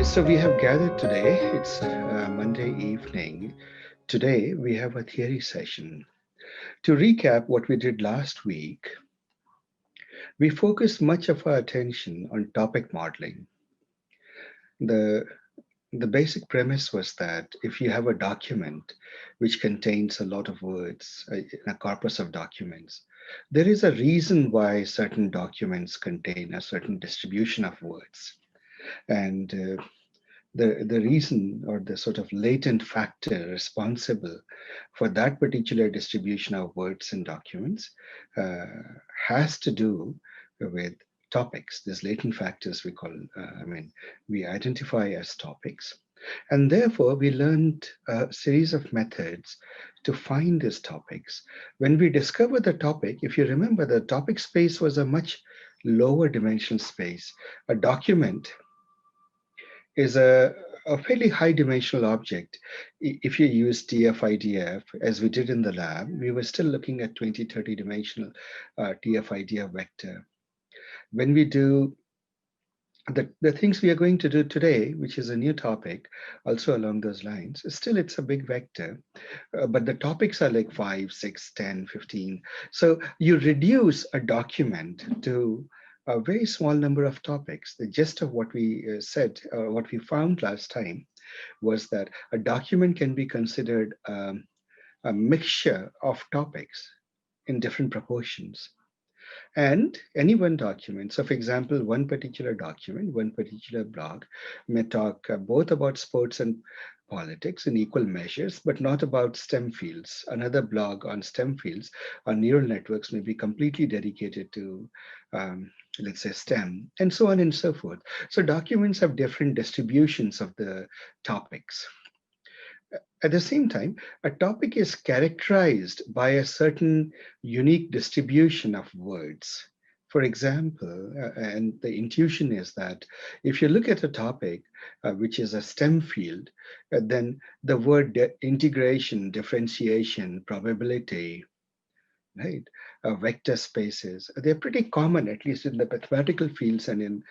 So we have gathered today. It's Monday evening. Today we have a theory session. To recap what we did last week, we focused much of our attention on topic modeling. The the basic premise was that if you have a document which contains a lot of words, a corpus of documents, there is a reason why certain documents contain a certain distribution of words. And the reason or the sort of latent factor responsible for that particular distribution of words in documents uh, has to do with topics. These latent factors we call, we identify as topics. And therefore, we learned a series of methods to find these topics. When we discover the topic, if you remember, the topic space was a much lower dimensional space. A document is a fairly high dimensional object. If you use TF-IDF, as we did in the lab, we were still looking at 20, 30 dimensional TF-IDF vector. When we do the things we are going to do today, which is a new topic, also along those lines, still it's a big vector, but the topics are like 5, 6, 10, 15. So you reduce a document to a very small number of topics. The gist of what we said, what we found last time, was that a document can be considered a mixture of topics in different proportions. And any one document, so for example, one particular document, one particular blog may talk both about sports and politics in equal measures, but not about STEM fields. Another blog on STEM fields or neural networks may be completely dedicated to, let's say, STEM, and so on and so forth. So documents have different distributions of the topics. At the same time, a topic is characterized by a certain unique distribution of words. For example, and the intuition is that if you look at a topic which is a STEM field, then the word integration, differentiation, probability, right? Vector spaces, they're pretty common, at least in the mathematical fields and in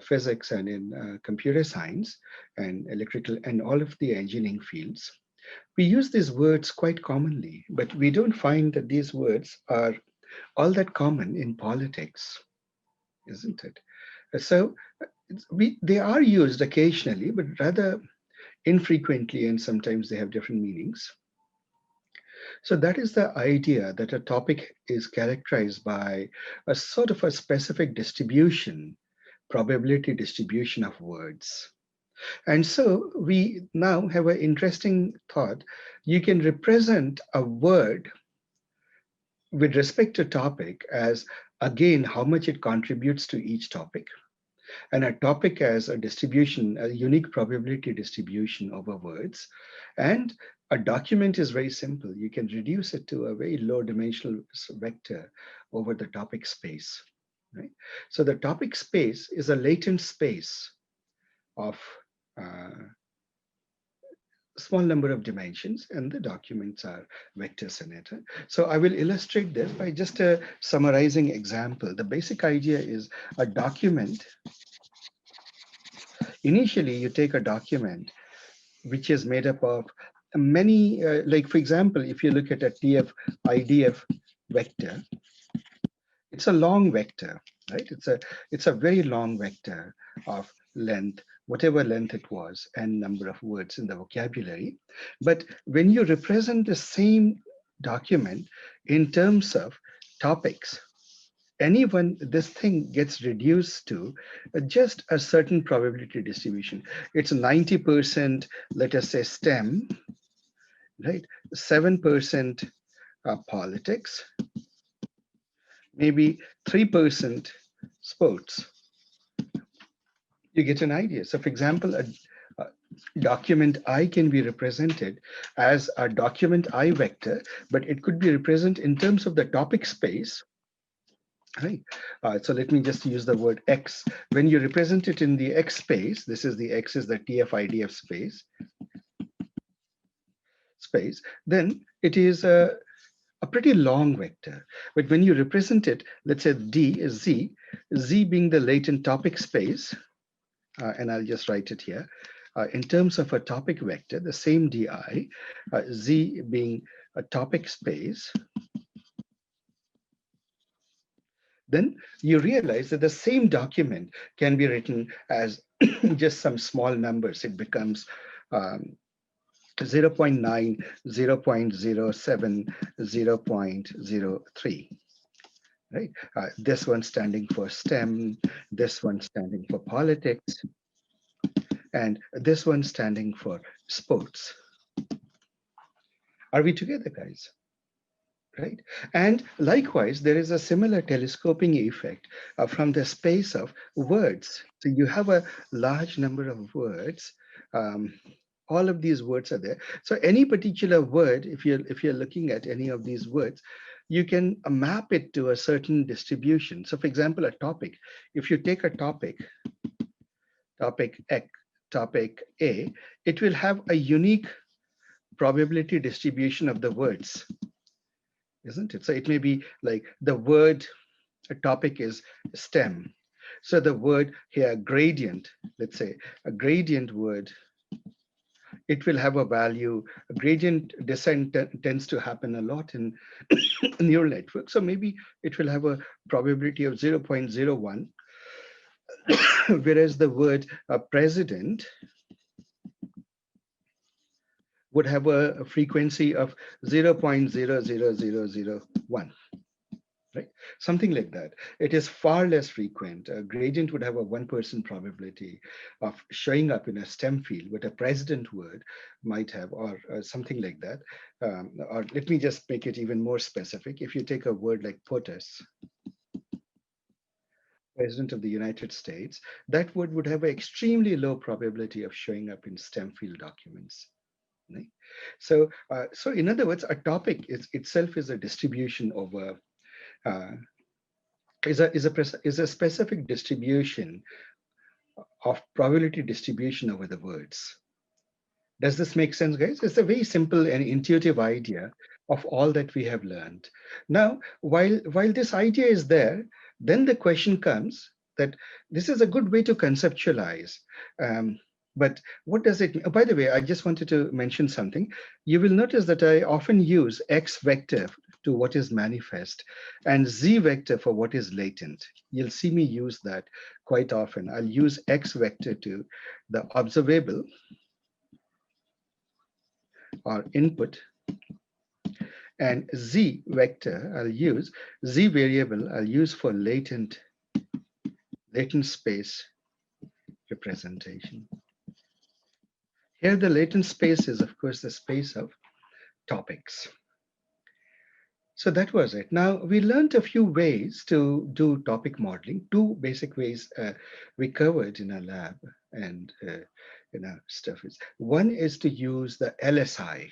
physics and in computer science and electrical and all of the engineering fields. We use these words quite commonly, but we don't find that these words are all that common in politics, isn't it? So they are used occasionally, but rather infrequently, and sometimes they have different meanings. So that is the idea that a topic is characterized by a sort of a specific distribution, probability distribution of words. And so we now have an interesting thought. You can represent a word with respect to topic as, again, how much it contributes to each topic, and a topic as a distribution, a unique probability distribution over words. And a document is very simple. You can reduce it to a very low dimensional vector over the topic space, right? So the topic space is a latent space of small number of dimensions, and the documents are vectors in it. So I will illustrate this by just a summarizing example. The basic idea is a document. Initially, you take a document which is made up of many, like for example, if you look at a TF IDF vector, it's a long vector, right? It's a very long vector of length, whatever length it was, and number of words in the vocabulary. But when you represent the same document in terms of topics, this thing gets reduced to just a certain probability distribution. It's 90%, let us say, STEM, right? 7% politics, maybe 3% sports. You get an idea. So for example, a document I can be represented as a document I vector, but it could be represented in terms of the topic space. Right. So let me just use the word X. When you represent it in the X space, this is the X is the TF-IDF space, then it is a pretty long vector. But when you represent it, let's say D is Z, Z being the latent topic space, and I'll just write it here. In terms of a topic vector, the same di, z being a topic space, then you realize that the same document can be written as just some small numbers. It becomes um, 0 0.9, 0 0.07, 0.03, right? This one standing for STEM, this one standing for politics, and this one standing for sports. Are we together, guys? Right? And likewise, there is a similar telescoping effect from the space of words. So you have a large number of words. Um, all of these words are there. So any particular word, if you're looking at any of these words, you can map it to a certain distribution. So for example, a topic, if you take a topic X, topic A, it will have a unique probability distribution of the words, isn't it? So it may be like the word, a topic is STEM. So the word here, gradient, let's say a gradient word, it will have a value. A gradient descent tends to happen a lot in neural networks. So maybe it will have a probability of 0.01, whereas the word president would have a frequency of 0.00001. Right? Something like that. It is far less frequent. A gradient would have a 1% probability of showing up in a STEM field, but a president word might have, or something like that. Or let me just make it even more specific. If you take a word like POTUS, President of the United States, that word would have an extremely low probability of showing up in STEM field documents. Right? So in other words, a topic itself is a distribution over uh, is a specific distribution of probability distribution over the words. Does this make sense, guys? It's a very simple and intuitive idea of all that we have learned. Now, while this idea is there, then the question comes that this is a good way to conceptualize. Um, but what does it mean? Oh, by the way, I just wanted to mention something. You will notice that I often use X vector to what is manifest and Z vector for what is latent. You'll see me use that quite often. I'll use X vector to the observable or input, and Z vector Z variable I'll use for latent space representation. Here the latent space is of course the space of topics. So that was it. Now we learned a few ways to do topic modeling, two basic ways we covered in our lab and in our stuff. One is to use the LSI,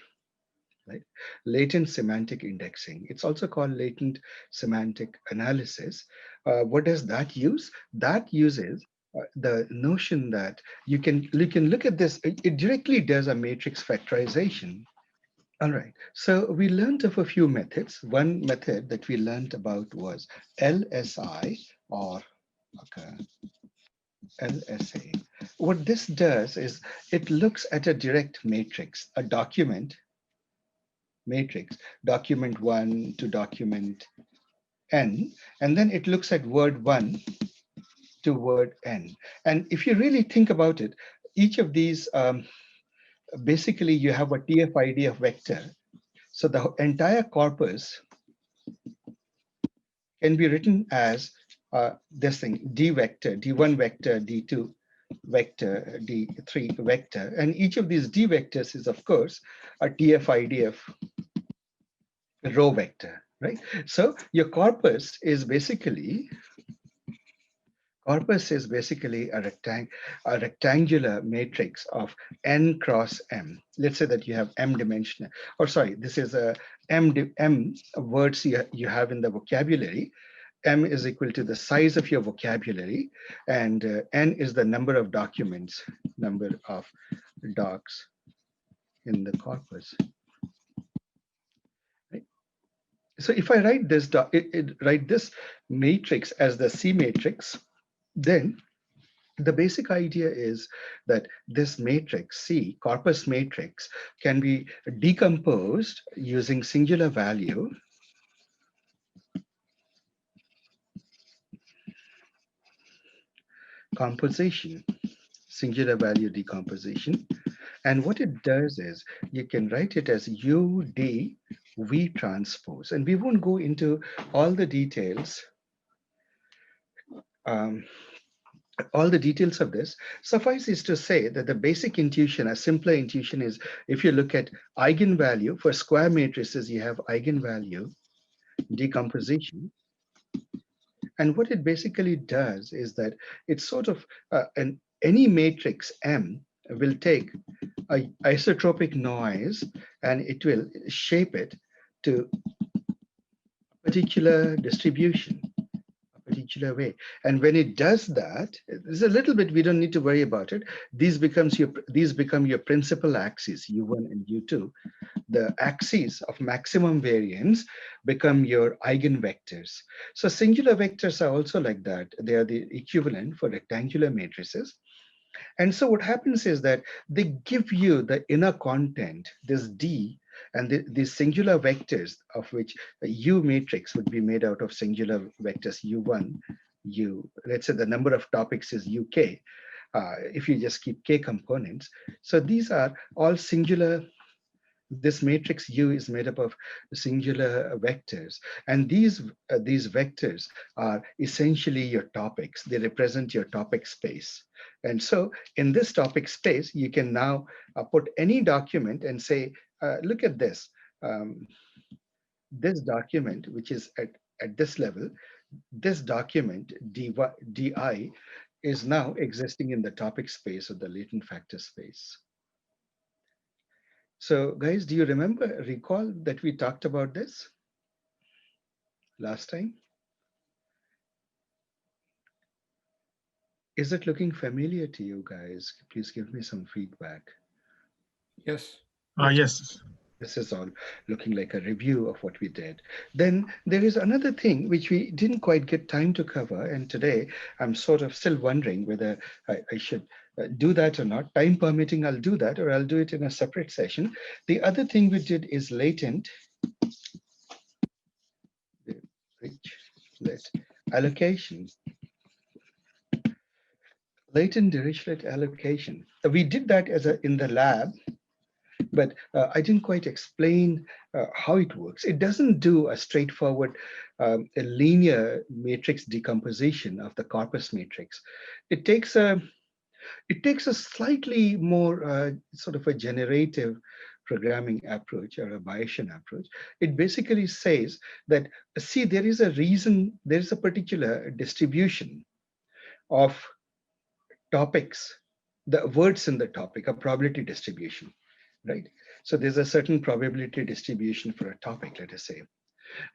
right? Latent semantic indexing. It's also called latent semantic analysis. What does that use? That uses the notion that you can look at this. It directly does a matrix factorization. All right. So we learned of a few methods. One method that we learned about was LSI or okay, LSA. What this does is it looks at a direct matrix, a document matrix, document 1 to document n, and then it looks at word 1 to word n. And if you really think about it, each of these, basically you have a TF-ID of vector. So the entire corpus can be written as this thing, D vector, D1 vector, D2 vector, D3 vector. And each of these D vectors is, of course, a TF-ID of row vector, right? So your corpus is basically a rectangular matrix of n cross m. Let's say that you have m dimensional, or sorry, this is a m words you have in the vocabulary. M is equal to the size of your vocabulary, and n is the number of documents, number of docs in the corpus. Right? So if I write write this matrix as the C matrix, then The basic idea is that this matrix, C, corpus matrix, can be decomposed using singular value composition, singular value decomposition. And what it does is you can write it as UD V transpose. And we won't go into all the details, um, all the details of this. Suffice is to say that the basic intuition, a simpler intuition is if you look at eigenvalue for square matrices, you have eigenvalue decomposition. And what it basically does is that it's sort of any matrix M will take a isotropic noise and it will shape it to a particular distribution, a particular way. And when it does that, there's a little bit we don't need to worry about it. These become your principal axes, U1 and U2. The axes of maximum variance become your eigenvectors. So singular vectors are also like that. They are the equivalent for rectangular matrices. And so what happens is that they give you the inner content, this D, and these singular vectors of which a U matrix would be made out of singular vectors U1, let's say the number of topics is UK, if you just keep K components. So these are all singular. This matrix U is made up of singular vectors, and these vectors are essentially your topics. They represent your topic space. And so in this topic space, you can now put any document and say, look at this. This document, which is at this level, this document DI is now existing in the topic space or the latent factor space. So guys, do you recall that we talked about this last time? Is it looking familiar to you guys? Please give me some feedback. Yes. Yes. This is all looking like a review of what we did. Then there is another thing which we didn't quite get time to cover. And today I'm sort of still wondering whether I should do that or not. Time permitting, I'll do that, or I'll do it in a separate session. The other thing we did is latent allocation. Latent Dirichlet allocation. We did that in the lab, but I didn't quite explain how it works. It doesn't do a straightforward a linear matrix decomposition of the corpus matrix. It takes a slightly more sort of a generative programming approach or a Bayesian approach. It basically says that, see, there is a particular distribution of topics, the words in the topic, a probability distribution, right? So there's a certain probability distribution for a topic, let us say.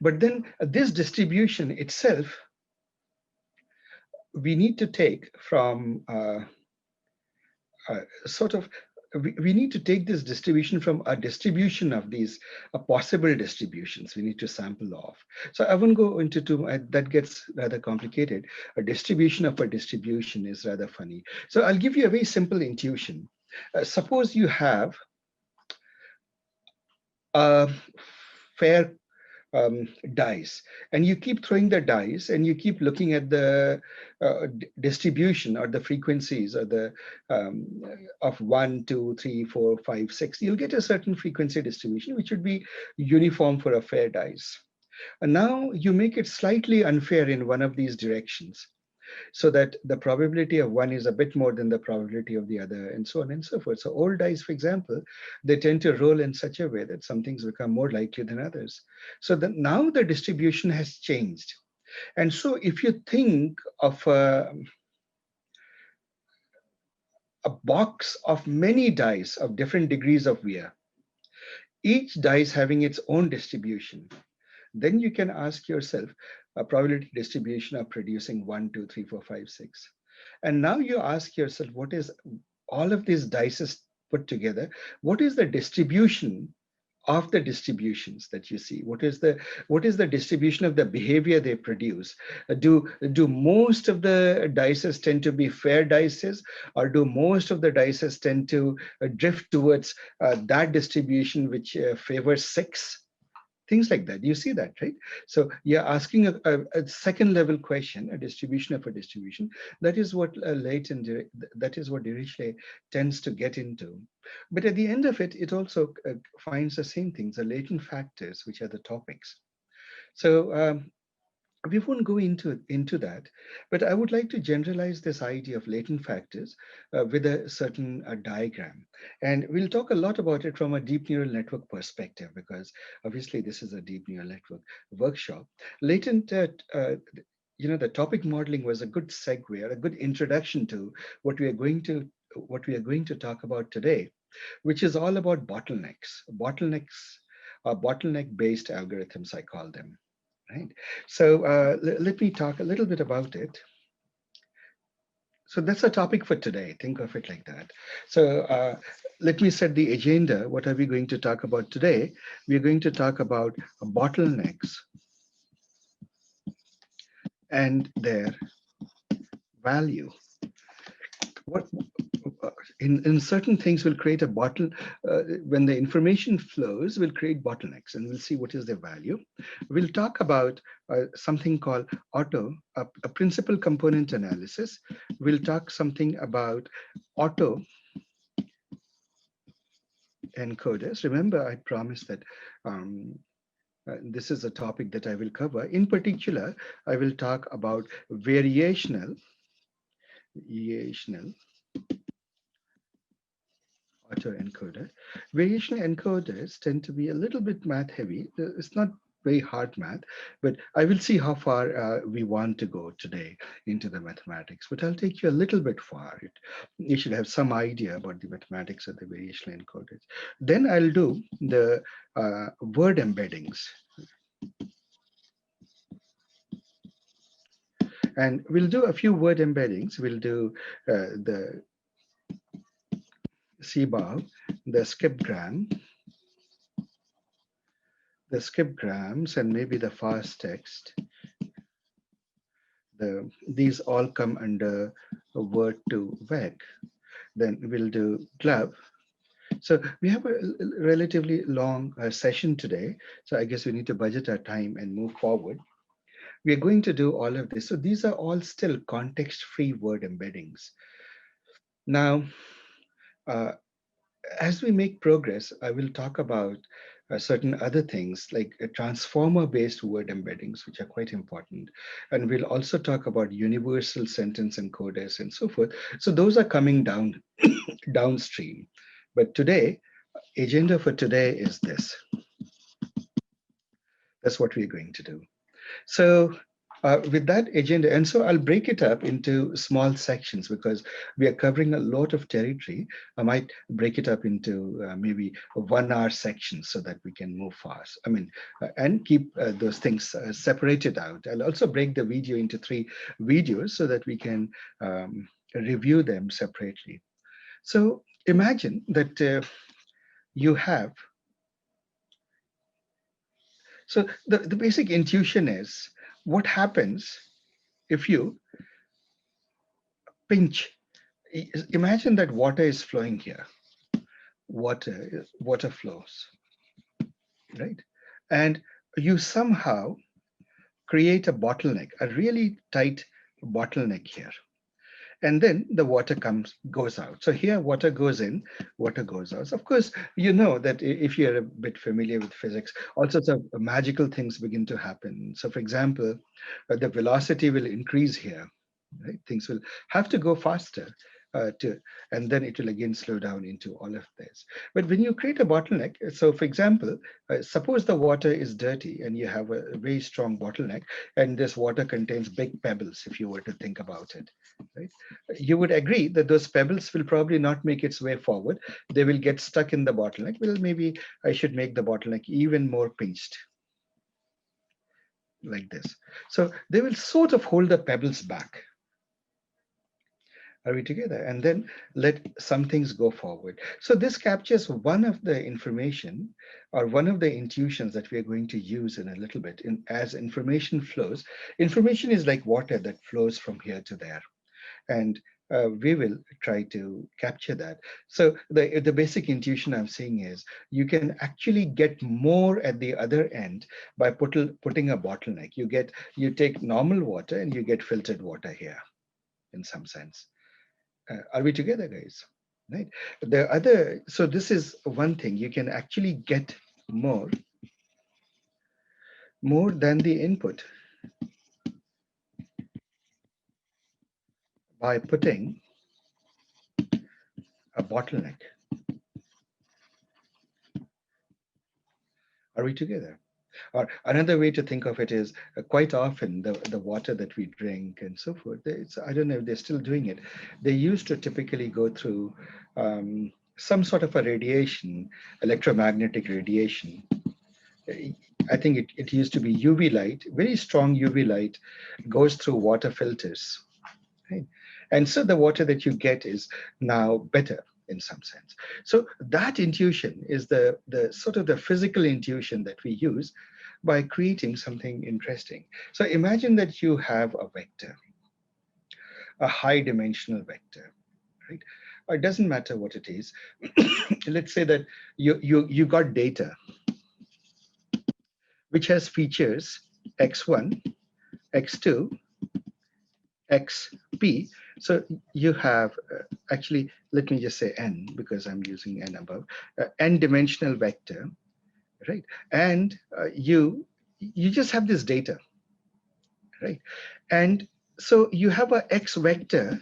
But then this distribution itself, we need to take from sort of, we need to take this distribution from a distribution of these possible distributions we need to sample off. So I won't go into that gets rather complicated. A distribution of a distribution is rather funny. So I'll give you a very simple intuition. Suppose you have a fair dice, and you keep throwing the dice and you keep looking at the distribution or the frequencies or the of 1, 2, 3, 4, 5, 6. You'll get a certain frequency distribution which would be uniform for a fair dice. And now you make it slightly unfair in one of these directions, so that the probability of one is a bit more than the probability of the other, and so on and so forth. So old dice, for example, they tend to roll in such a way that some things become more likely than others. So now the distribution has changed. And so if you think of a box of many dice of different degrees of wear, each dice having its own distribution, then you can ask yourself a probability distribution of producing 1, 2, 3, 4, 5, 6. And now you ask yourself, what is all of these dice put together? What is the distribution of the distributions that you see. What is the distribution of the behavior they produce? Do most of the dices tend to be fair dices, or do most of the dices tend to drift towards that distribution which favors six? Things like that. You see that, right? So you're asking a second level question, a distribution of a distribution. That is what that is what Dirichlet tends to get into. But at the end of it, it also finds the same things, the latent factors, which are the topics. So we won't go into that, but I would like to generalize this idea of latent factors with a certain diagram, and we'll talk a lot about it from a deep neural network perspective, because obviously this is a deep neural network workshop. Latent the topic modeling was a good segue or a good introduction to what we are going to what we are going to talk about today, which is all about bottleneck based algorithms, I call them. Right. So let me talk a little bit about it. So that's a topic for today. Think of it like that. So let me set the agenda. What are we going to talk about today? We're going to talk about bottlenecks and their value. What in certain things will create a bottle when the information flows will create bottlenecks, and we'll see what is their value. We'll talk about something called a principal component analysis. We'll talk something about auto encoders. Remember, I promised that this is a topic that I will cover. In particular, I will talk about variational autoencoder. Variational encoders tend to be a little bit math heavy. It's not very hard math, but I will see how far we want to go today into the mathematics. But I'll take you a little bit far. You should have some idea about the mathematics of the variational encoders. Then I'll do the word embeddings. And we'll do a few word embeddings. We'll do the CBOW, the skipgram, and maybe the fast text. These all come under a word to vec. Then we'll do glove. So we have a relatively long session today. So I guess we need to budget our time and move forward. We are going to do all of this. So these are all still context-free word embeddings. Now, uh, as we make progress, I will talk about certain other things like transformer-based word embeddings, which are quite important. And we'll also talk about universal sentence encoders and so forth. So those are coming downstream. But today, agenda for today is this. That's what we're going to do. So with that agenda, and so I'll break it up into small sections because we are covering a lot of territory. I might break it up into maybe 1 hour sections so that we can move fast. And keep those things separated out. I'll also break the video into 3 videos so that we can review them separately. So imagine that you have, so the basic intuition is what happens if you pinch. Imagine that water is flowing here. Water flows, right? And you somehow create a bottleneck, a really tight bottleneck here. And then the water goes out. So here water goes in, water goes out. Of course, you know that if you're a bit familiar with physics, all sorts of magical things begin to happen. So for example, the velocity will increase here, right? Things will have to go faster and then it will again slow down into all of this. But when you create a bottleneck, so for example, suppose the water is dirty and you have a very strong bottleneck, and this water contains big pebbles, if you were to think about it, right? You would agree that those pebbles will probably not make its way forward. They will get stuck in the bottleneck. Well, maybe I should make the bottleneck even more pinched, like this. So they will sort of hold the pebbles back. Are we together? And then let some things go forward. So this captures one of the information or one of the intuitions that we are going to use in a little bit. As information flows, information is like water that flows from here to there. And we will try to capture that. So the basic intuition I'm seeing is you can actually get more at the other end by putting a bottleneck. You take normal water and you get filtered water here in some sense. Are we together, guys? Right. The other, so this is one thing you can actually get more, more than the input by putting a bottleneck. Are we together? Or another way to think of it is quite often the water that we drink and so forth, I don't know if they're still doing it. They used to typically go through some sort of a radiation, electromagnetic radiation. I think it used to be UV light, very strong UV light goes through water filters. Right? And so the water that you get is now better in some sense. So that intuition is the sort of the physical intuition that we use by creating something interesting. So imagine that you have a vector, a high dimensional vector, right? It doesn't matter what it is. Let's say that you got data which has features x1, x2, xp. So you have actually, let me just say n because I'm using n above, n dimensional vector, right? And you just have this data, right? And so you have a x vector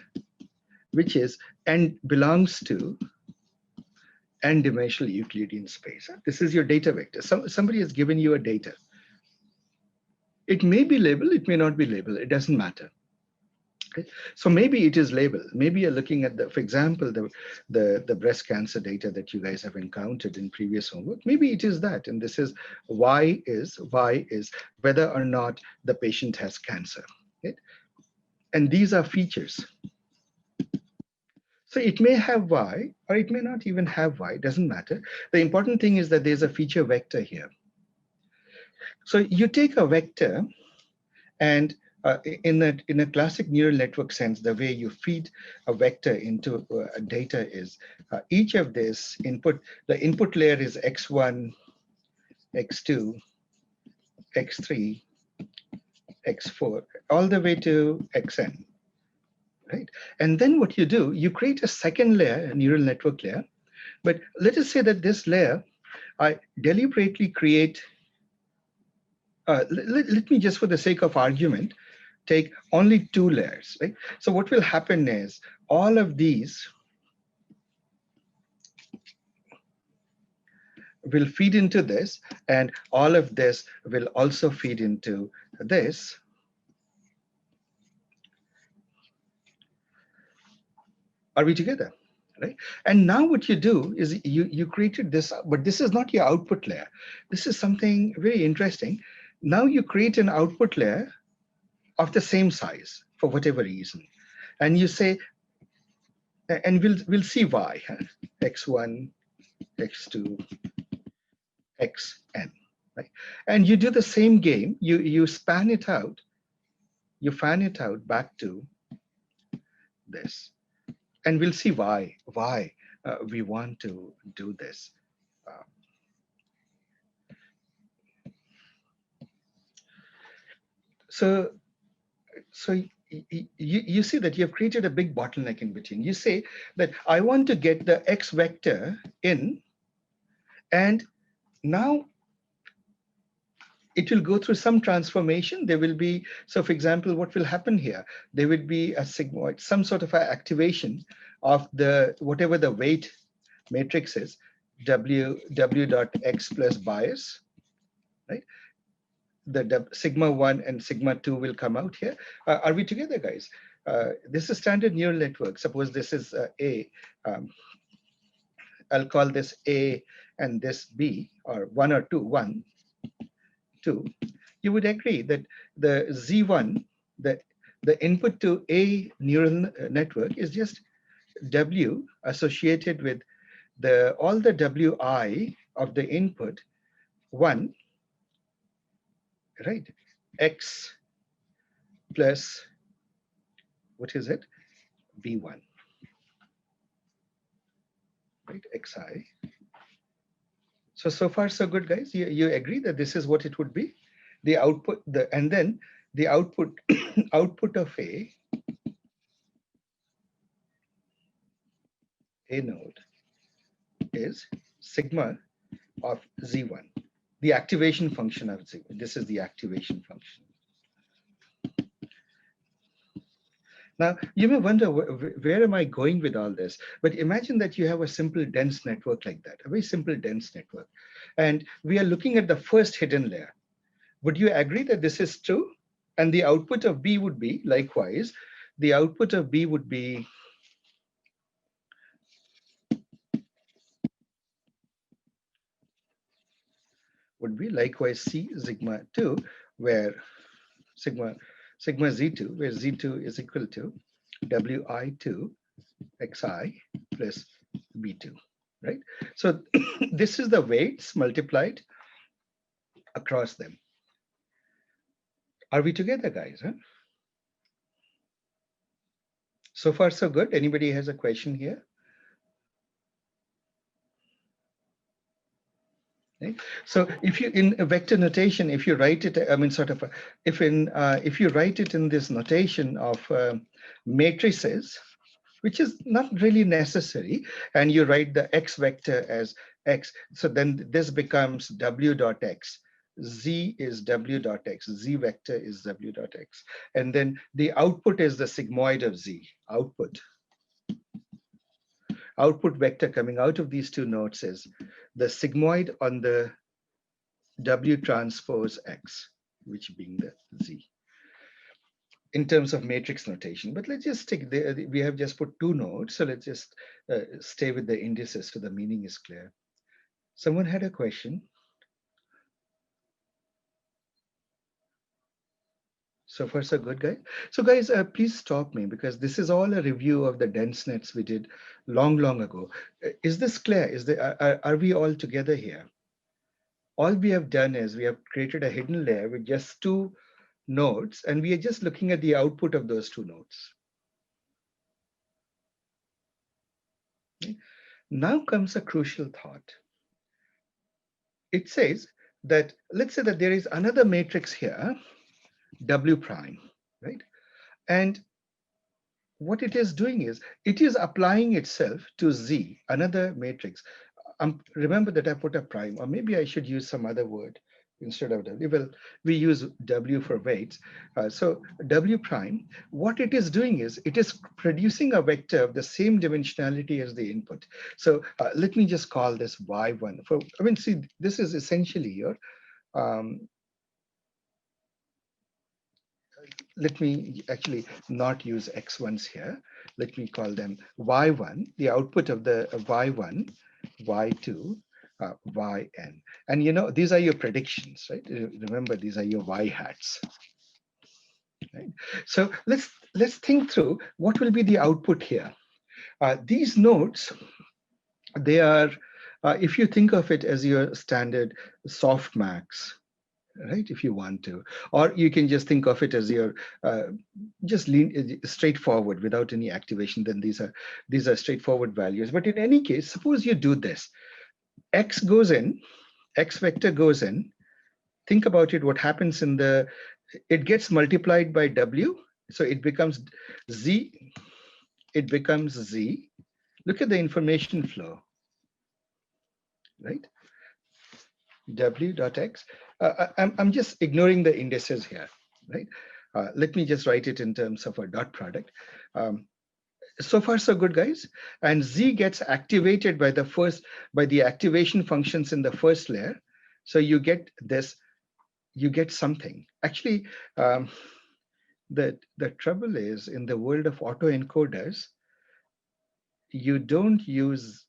which is n belongs to n dimensional Euclidean space. This is your data vector. Somebody has given you a data. It may be labeled, it may not be labeled, it doesn't matter. Okay. So maybe it is labeled. Maybe you're looking at for example, the breast cancer data that you guys have encountered in previous homework. Maybe it is that, and this is y is whether or not the patient has cancer. Right? And these are features. So it may have y, or it may not even have y. Doesn't matter. The important thing is that there's a feature vector here. So you take a vector. And in a classic neural network sense, the way you feed a vector into data is each of this input, the input layer is x1, x2, x3, x4, all the way to xn, right? And then what you do, you create a second layer, a neural network layer. But let us say that this layer, I deliberately create, let me just for the sake of argument, take only two layers, right? So what will happen is all of these will feed into this, and all of this will also feed into this. Are we together? Right? And now what you do is you created this, but this is not your output layer. This is something very interesting. Now you create an output layer of the same size for whatever reason. And you say, and we'll see why, x1, x2, xn, right? And you do the same game. You span it out. You fan it out back to this, and we'll see why we want to do this. Uh, so so you see that you've created a big bottleneck in between. You say that I want to get the x vector in, and now it will go through some transformation. There will be, so for example, what will happen here? There would be a sigmoid, some sort of a activation of the whatever the weight matrix is, w dot x plus bias, right? The sigma 1 and sigma 2 will come out here. Are we together, guys? This is standard neural network. Suppose this is A. I'll call this A and this B, or 1 or 2, 1, 2. You would agree that the Z1, the The input to a neural network is just W associated with the all the WI of the input, one, right? X plus, what is it? V1, right? Xi. So far so good, guys. You agree that this is what it would be? The output, and then the output output of a node is sigma of Z1, the activation function of Z1. This is the activation function. Now, you may wonder, where am I going with all this? But imagine that you have a simple dense network like that, a very simple dense network. And we are looking at the first hidden layer. Would you agree that this is true? And the output of B would be, likewise, the output of B would be likewise C sigma 2, where sigma Z2, where Z2 is equal to WI2 Xi plus B2, right? So this is the weights multiplied across them. Are we together, guys? Huh? So far, so good. Anybody has a question here? Right? So if you in a vector notation, if you write it, I mean, sort of, if you write it in this notation of matrices, which is not really necessary, and you write the x vector as x, so then this becomes w dot x. Z is w dot x, z vector is w dot x. And then the output is the sigmoid of z, output vector coming out of these two nodes is the sigmoid on the W transpose X, which being the Z in terms of matrix notation. But let's just stick there. We have just put two nodes. So let's just stay with the indices so the meaning is clear. Someone had a question. So far, so good, guys. So guys, please stop me because this is all a review of the dense nets we did long ago. Is this clear? Are we all together here? All we have done is we have created a hidden layer with just two nodes, and we are just looking at the output of those two nodes. Okay? Now comes a crucial thought. It says that, let's say that there is another matrix here, W prime, right? And what it is doing is it is applying itself to Z, another matrix. Remember that I put a prime, or maybe I should use some other word instead of W. Well, we use W for weights. So W prime, what it is doing is it is producing a vector of the same dimensionality as the input. So let me just call this Y1. See, this is essentially your, let me actually not use X1s here. Let me call them Y1, the output of the Y1, Y2, Yn. And these are your predictions, right? Remember, these are your Y hats. Right? So let's think through what will be the output here. These nodes, they are, if you think of it as your standard softmax, right, if you want to, or you can just think of it as your just straightforward without any activation. Then these are straightforward values. But in any case, suppose you do this. X goes in, X vector goes in. Think about it. What happens it gets multiplied by W, so it becomes Z. It becomes Z. Look at the information flow, right? W dot X. I'm just ignoring the indices here, right? Let me just write it in terms of a dot product. So far, so good, guys. And Z gets activated by the activation functions in the first layer. So you get this, you get something. Actually, the trouble is in the world of autoencoders, you don't use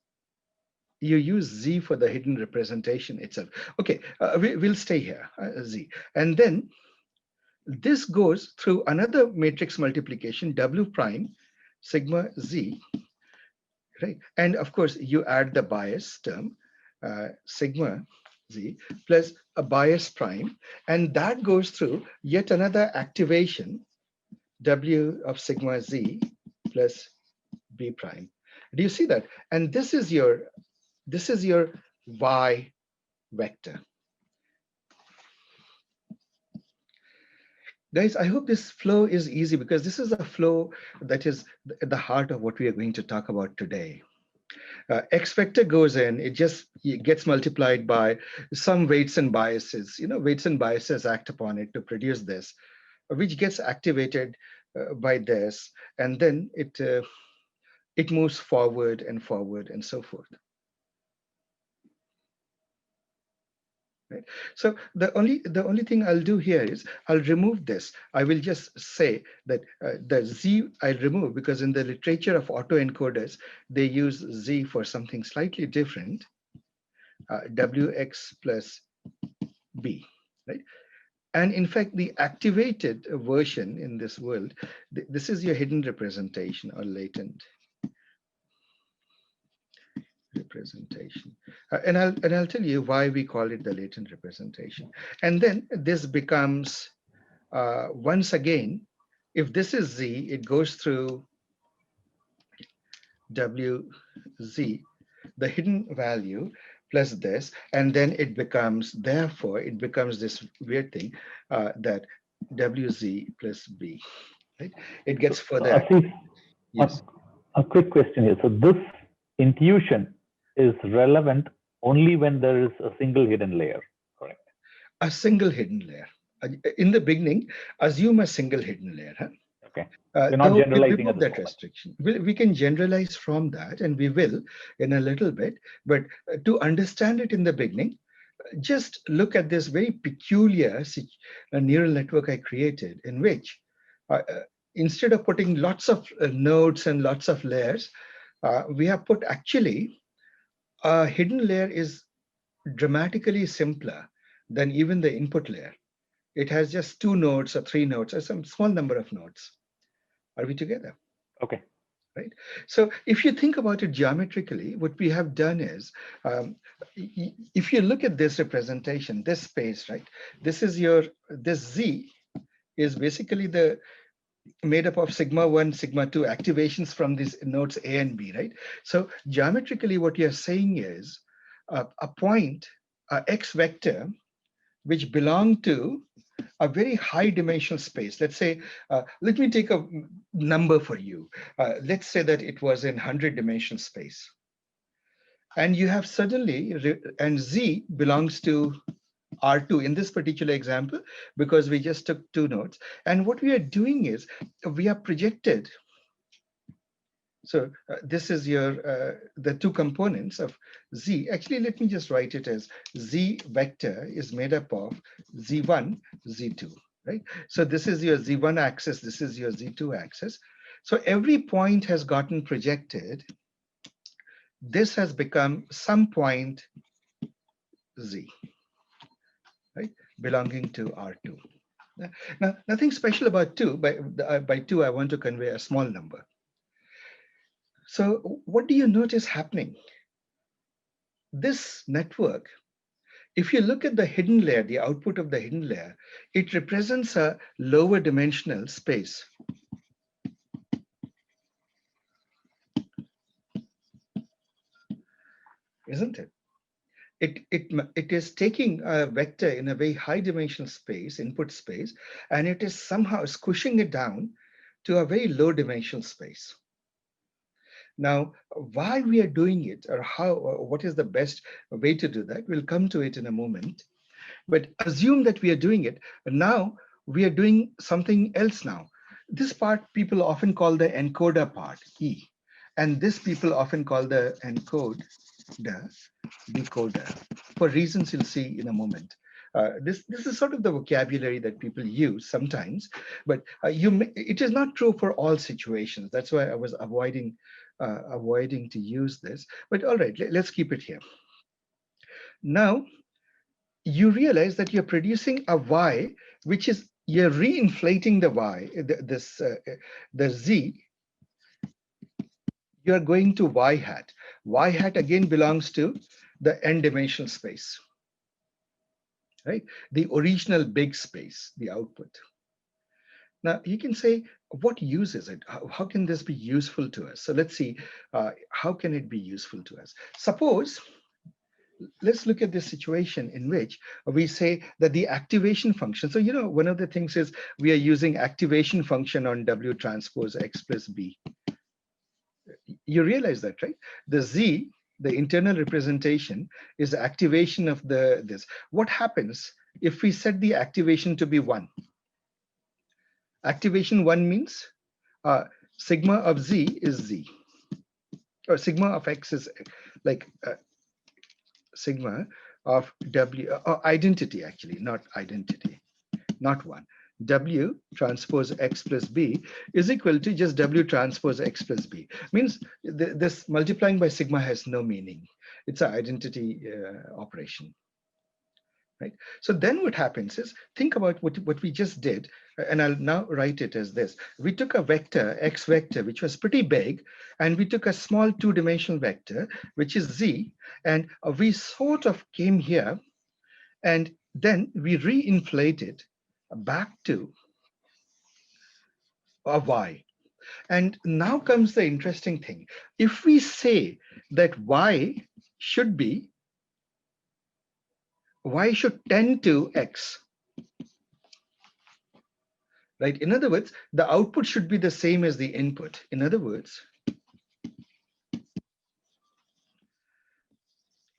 you use Z for the hidden representation itself. Okay, we'll stay here, Z. And then This goes through another matrix multiplication, W prime sigma Z, right? And of course, you add the bias term, sigma Z plus a bias prime, and that goes through yet another activation, W of sigma Z plus B prime. Do you see that? And this is your Y vector. Guys, I hope this flow is easy because this is a flow that is at the heart of what we are going to talk about today. X vector goes in, it gets multiplied by some weights and biases. Weights and biases act upon it to produce this, which gets activated by this, and then it moves forward and so forth. Right? So the only thing I'll do here is I'll remove this. I will just say that the Z I'll remove because in the literature of autoencoders, they use Z for something slightly different, WX plus B, right? And in fact, the activated version in this world, this is your hidden representation or latent representation. And I'll tell you why we call it the latent representation. And then this becomes, once again, if this is Z, it goes through WZ, the hidden value plus this, and then therefore, it becomes this weird thing that WZ plus B, right? It gets So, further Asif, activated. a, Yes, a quick question here. So this intuition is relevant only when there is a single hidden layer, correct? a single hidden layer. In the beginning, assume a single hidden layer. Huh? Okay. You're not Though we'll generalizing at remove this that moment. restriction. We can generalize from that, and we will in a little bit. But to understand it in the beginning, just look at this very peculiar neural network I created in which instead of putting lots of nodes and lots of layers, we have put actually a hidden layer is dramatically simpler than even the input layer. It has just 2 nodes or 3 nodes or some small number of nodes. Are we together? Okay. Right? So if you think about it geometrically, what we have done is, if you look at this representation, this space, right? This Z is basically the made up of sigma 1, sigma 2 activations from these nodes A and B, right? So geometrically, what you're saying is a point, a X vector, which belong to a very high dimensional space. Let's say, let me take a number for you. Let's say that it was in 100 dimensional space. And you have suddenly, and Z belongs to R2 in this particular example, because we just took 2 nodes. And what we are doing is we are projected. So this is the 2 components of Z. Actually, let me just write it as Z vector is made up of Z1, Z2, right? So this is your Z1 axis, this is your Z2 axis. So every point has gotten projected. This has become some point Z, right? Belonging to R2. Now, nothing special about 2. By 2, I want to convey a small number. So what do you notice happening? This network, if you look at the hidden layer, the output of the hidden layer, it represents a lower dimensional space. Isn't it? It is taking a vector in a very high dimensional space, input space, and it is somehow squishing it down to a very low dimensional space. Now, why we are doing it, or how, or what is the best way to do that, we'll come to it in a moment. But assume that we are doing it. And now we are doing something else now. This part people often call the encoder part, E. And this people often call the encoder, decoder, for reasons you'll see in a moment. This is sort of the vocabulary that people use sometimes, but it is not true for all situations. That's why I was avoiding to use this. But all right, let's keep it here. Now, you realize that you're producing a Y which is you're reinflating the y, the z, you're going to y hat. Y hat again belongs to the n-dimensional space, right? The original big space, the output. Now you can say, what use is it? How can this be useful to us? So let's see, how can it be useful to us? Suppose, let's look at this situation in which we say that the activation function. So, one of the things is we are using activation function on W transpose X plus B. You realize that, right? The Z, the internal representation, is the activation of this. What happens if we set the activation to be 1? Activation 1 means sigma of Z is Z, or sigma of X is like sigma of W, or identity actually, not identity, not 1. W transpose X plus B is equal to just W transpose X plus B. Means this multiplying by sigma has no meaning. It's an identity operation. Right? So then what happens is, think about what we just did, and I'll now write it as this. We took a vector, X vector, which was pretty big, and we took a small two-dimensional vector, which is Z, and we sort of came here, and then we reinflated back to a Y. And now comes the interesting thing. If we say that Y should tend to X, right? In other words, the output should be the same as the input. In other words,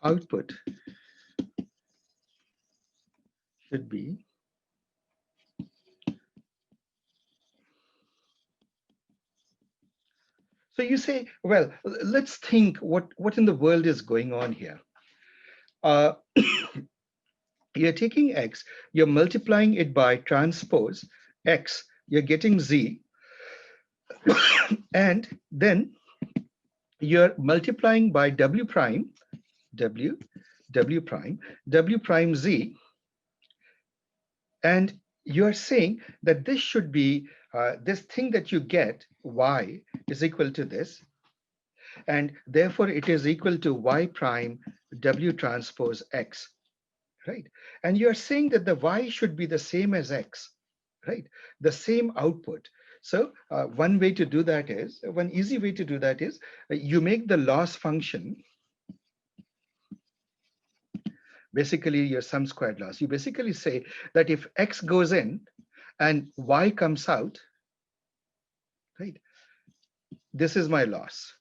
output should be so you say, well, let's think what in the world is going on here. You're taking X, you're multiplying it by transpose X, you're getting Z, and then you're multiplying by W prime, W prime Z, and you're saying that this should be, this thing that you get, Y, is equal to this, and therefore it is equal to Y prime W transpose X, right? And you're saying that the Y should be the same as X, right? The same output. So one easy way to do that is, you make the loss function basically your sum squared loss. You basically say that if X goes in and Y comes out, right? This is my loss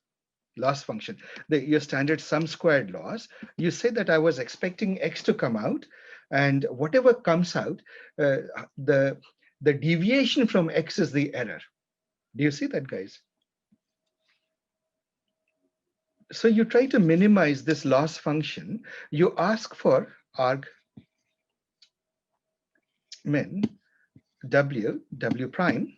function, your standard sum squared loss. You say that I was expecting X to come out, and whatever comes out, the deviation from X is the error. Do you see that, guys? So you try to minimize this loss function. You ask for arg min W prime,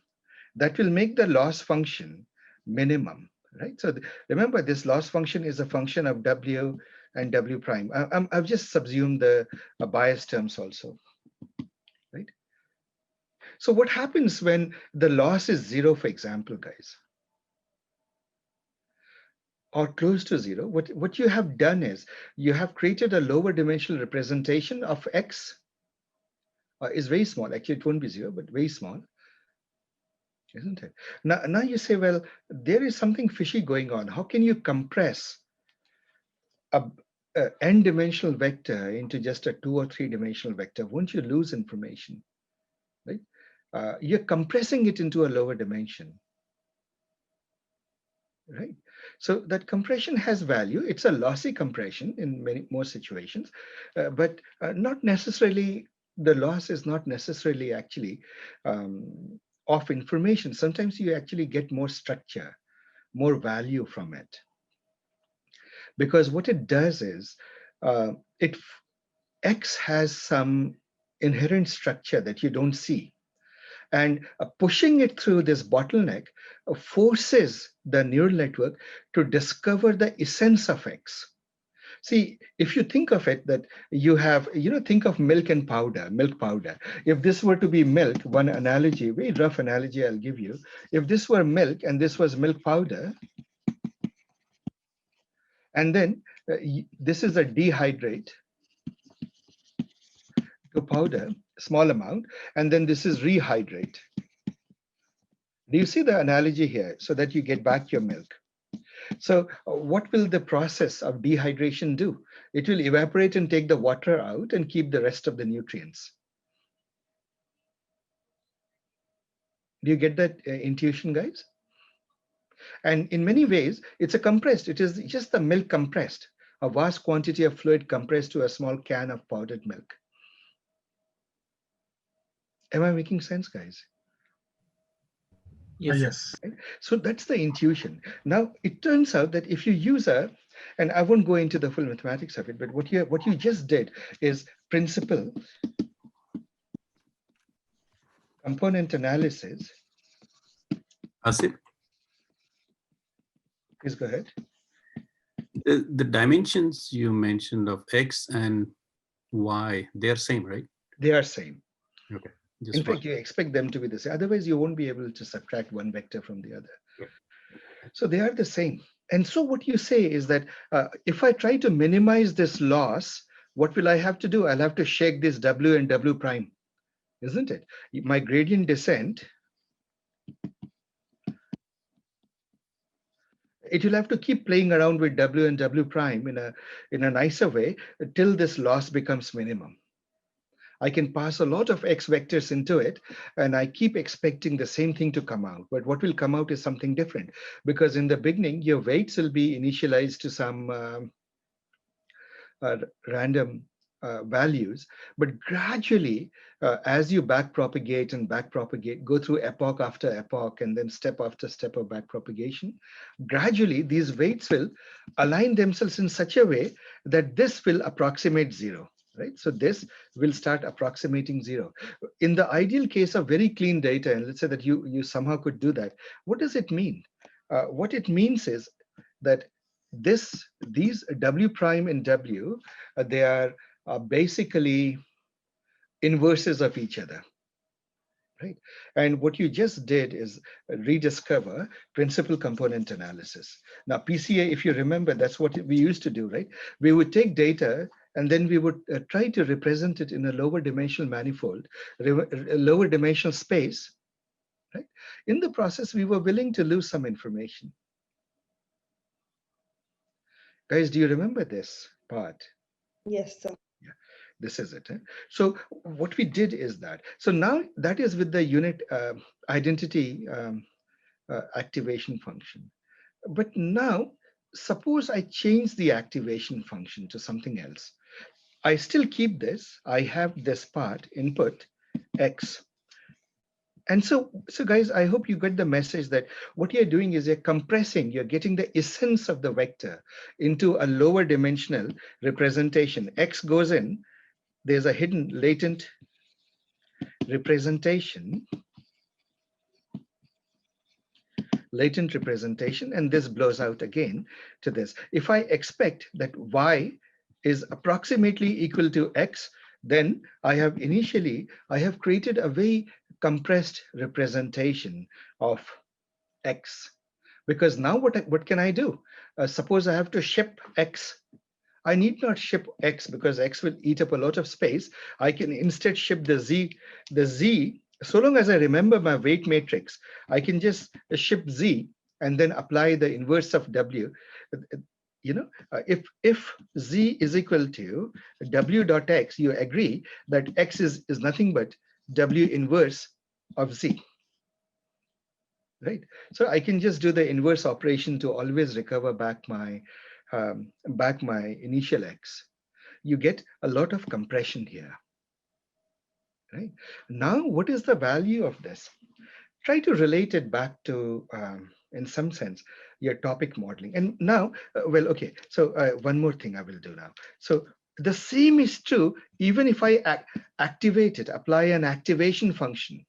that will make the loss function minimum, right? So remember, this loss function is a function of W and W prime. I've just subsumed the bias terms also, right? So what happens when the loss is 0, for example, guys, or close to 0? What you have done is you have created a lower dimensional representation of X. Is very small. Actually, it won't be 0, but very small, isn't it? Now you say, well, there is something fishy going on. How can you compress a n-dimensional vector into just a 2 or 3-dimensional vector? Won't you lose information, right? You're compressing it into a lower dimension, right? So that compression has value. It's a lossy compression in more situations, but not necessarily, the loss is not necessarily actually of information. Sometimes you actually get more structure, more value from it. Because what it does is, X has some inherent structure that you don't see. And pushing it through this bottleneck forces the neural network to discover the essence of X. See, if you think of it that you have, think of milk and powder, milk powder. If this were to be milk, one analogy, very rough analogy I'll give you. If this were milk and this was milk powder, and then this is a dehydrate to powder, small amount, and then this is rehydrate. Do you see the analogy here so that you get back your milk? So what will the process of dehydration do? It will evaporate and take the water out and keep the rest of the nutrients. Do you get that intuition, guys? And in many ways, it's a compressed, it is just the milk compressed, a vast quantity of fluid compressed to a small can of powdered milk. Am I making sense, guys? Yes, sir. Yes. Right? So that's the intuition. Now, it turns out that if you use and I won't go into the full mathematics of it, but what you just did is principal component analysis. Asif, Please go ahead. the dimensions you mentioned of X and Y, they're same, right? They are same. Okay. In fact, you expect them to be the same. Otherwise, you won't be able to subtract one vector from the other. Yeah. So they are the same. And so what you say is that if I try to minimize this loss, what will I have to do? I'll have to shake this W and W prime, isn't it? My gradient descent, it will have to keep playing around with W and W prime in a nicer way till this loss becomes minimum. I can pass a lot of X vectors into it, and I keep expecting the same thing to come out. But what will come out is something different, because in the beginning, your weights will be initialized to some random values. But gradually, as you backpropagate and backpropagate, go through epoch after epoch, and then step after step of backpropagation, gradually, these weights will align themselves in such a way that this will approximate zero. Right? So this will start approximating zero. In the ideal case of very clean data, and let's say that you somehow could do that, what does it mean? What it means is that these W prime and W, they are basically inverses of each other. Right? And what you just did is rediscover principal component analysis. Now, PCA, if you remember, that's what we used to do, right? We would take data and then we would try to represent it in a lower dimensional manifold, lower dimensional space, right? In the process, we were willing to lose some information. Guys, do you remember this part? Yes, sir. Yeah, this is it. So what we did is that. So now that is with the unit identity activation function. But now, suppose I change the activation function to something else. I still keep this. I have this part, input, X. And so guys, I hope you get the message that what you're doing is you're compressing, you're getting the essence of the vector into a lower dimensional representation. X goes in, there's a hidden latent representation, and this blows out again to this. If I expect that Y is approximately equal to X, then I have created a very compressed representation of X. Because now what can I do? Suppose I have to ship X. I need not ship X because X will eat up a lot of space. I can instead ship the Z. So long as I remember my weight matrix, I can just ship Z and then apply the inverse of W. If Z is equal to W dot X, you agree that X is nothing but W inverse of Z. Right? So I can just do the inverse operation to always recover back my initial X. You get a lot of compression here. Right? Now, what is the value of this? Try to relate it back to, in some sense, your topic modeling. And now, well, okay, so one more thing I will do now. So the same is true even if I activate it, apply an activation function.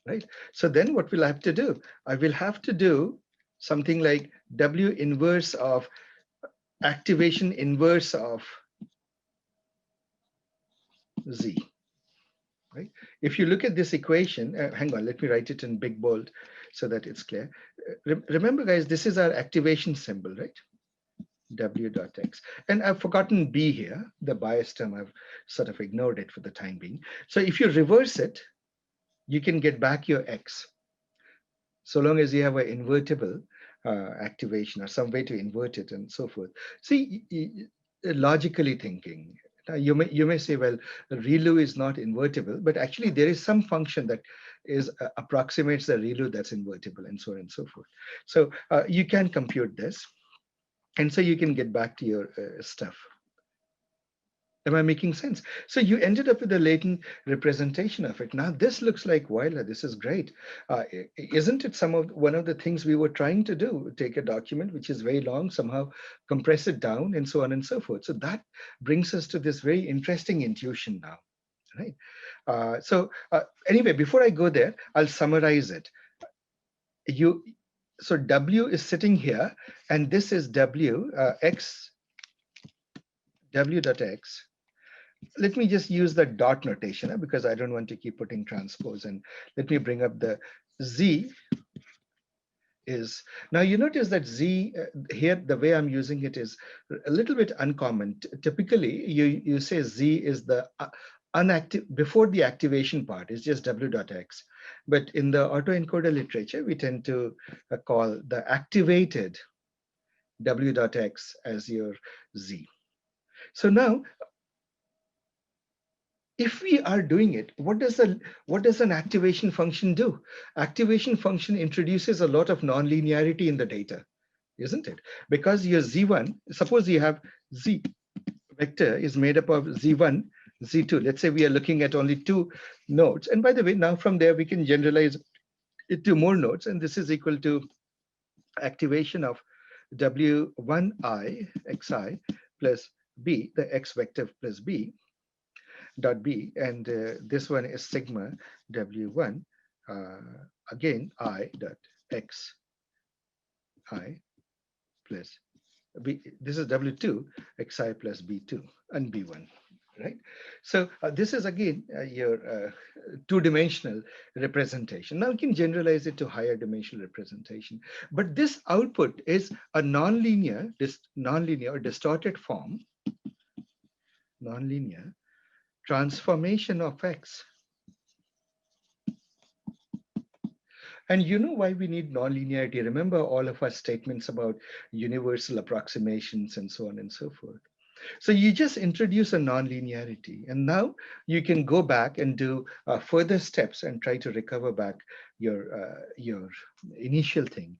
Right? So then what will I have to do? I will have to do something like W inverse of activation inverse of Z, right? If you look at this equation, hang on, let me write it in big bold so that it's clear. Remember, guys, this is our activation symbol, right? W dot X. And I've forgotten B here, the bias term, I've sort of ignored it for the time being. So if you reverse it, you can get back your X, so long as you have an invertible activation or some way to invert it and so forth. See, logically thinking, you may say, well, ReLU is not invertible, but actually there is some function that is approximates the ReLU that's invertible and so on and so forth. So you can compute this. And so you can get back to your stuff. Am I making sense? So you ended up with a latent representation of it. Now this looks like Euler. This is great. Isn't it one of the things we were trying to do? Take a document which is very long, somehow compress it down, and so on and so forth. So that brings us to this very interesting intuition now, right? Anyway, before I go there, I'll summarize it. So W is sitting here, and this is W dot X. Let me just use the dot notation because I don't want to keep putting transpose. And let me bring up the Z is, now you notice that Z here, the way I'm using it is a little bit uncommon. Typically, you say Z is the unactive, before the activation part is just W dot X. But in the autoencoder literature, we tend to call the activated W dot X as your Z. So now, if we are doing it, what does an activation function do? Activation function introduces a lot of nonlinearity in the data, isn't it? Because your Z1, suppose you have Z vector is made up of Z1, Z2. Let's say we are looking at only 2 nodes. And by the way, now from there, we can generalize it to more nodes. And this is equal to activation of W1I xi plus B, the X vector plus B, dot B, and this one is sigma W1, again I dot X I plus B. This is W2 Xi plus B2 and B1, right? So this is again your two-dimensional representation. Now you can generalize it to higher dimensional representation, but this output is a nonlinear or distorted form, nonlinear transformation of X. And you know why we need nonlinearity? Remember all of our statements about universal approximations and so on and so forth. So you just introduce a nonlinearity, and now you can go back and do further steps and try to recover back your initial thing.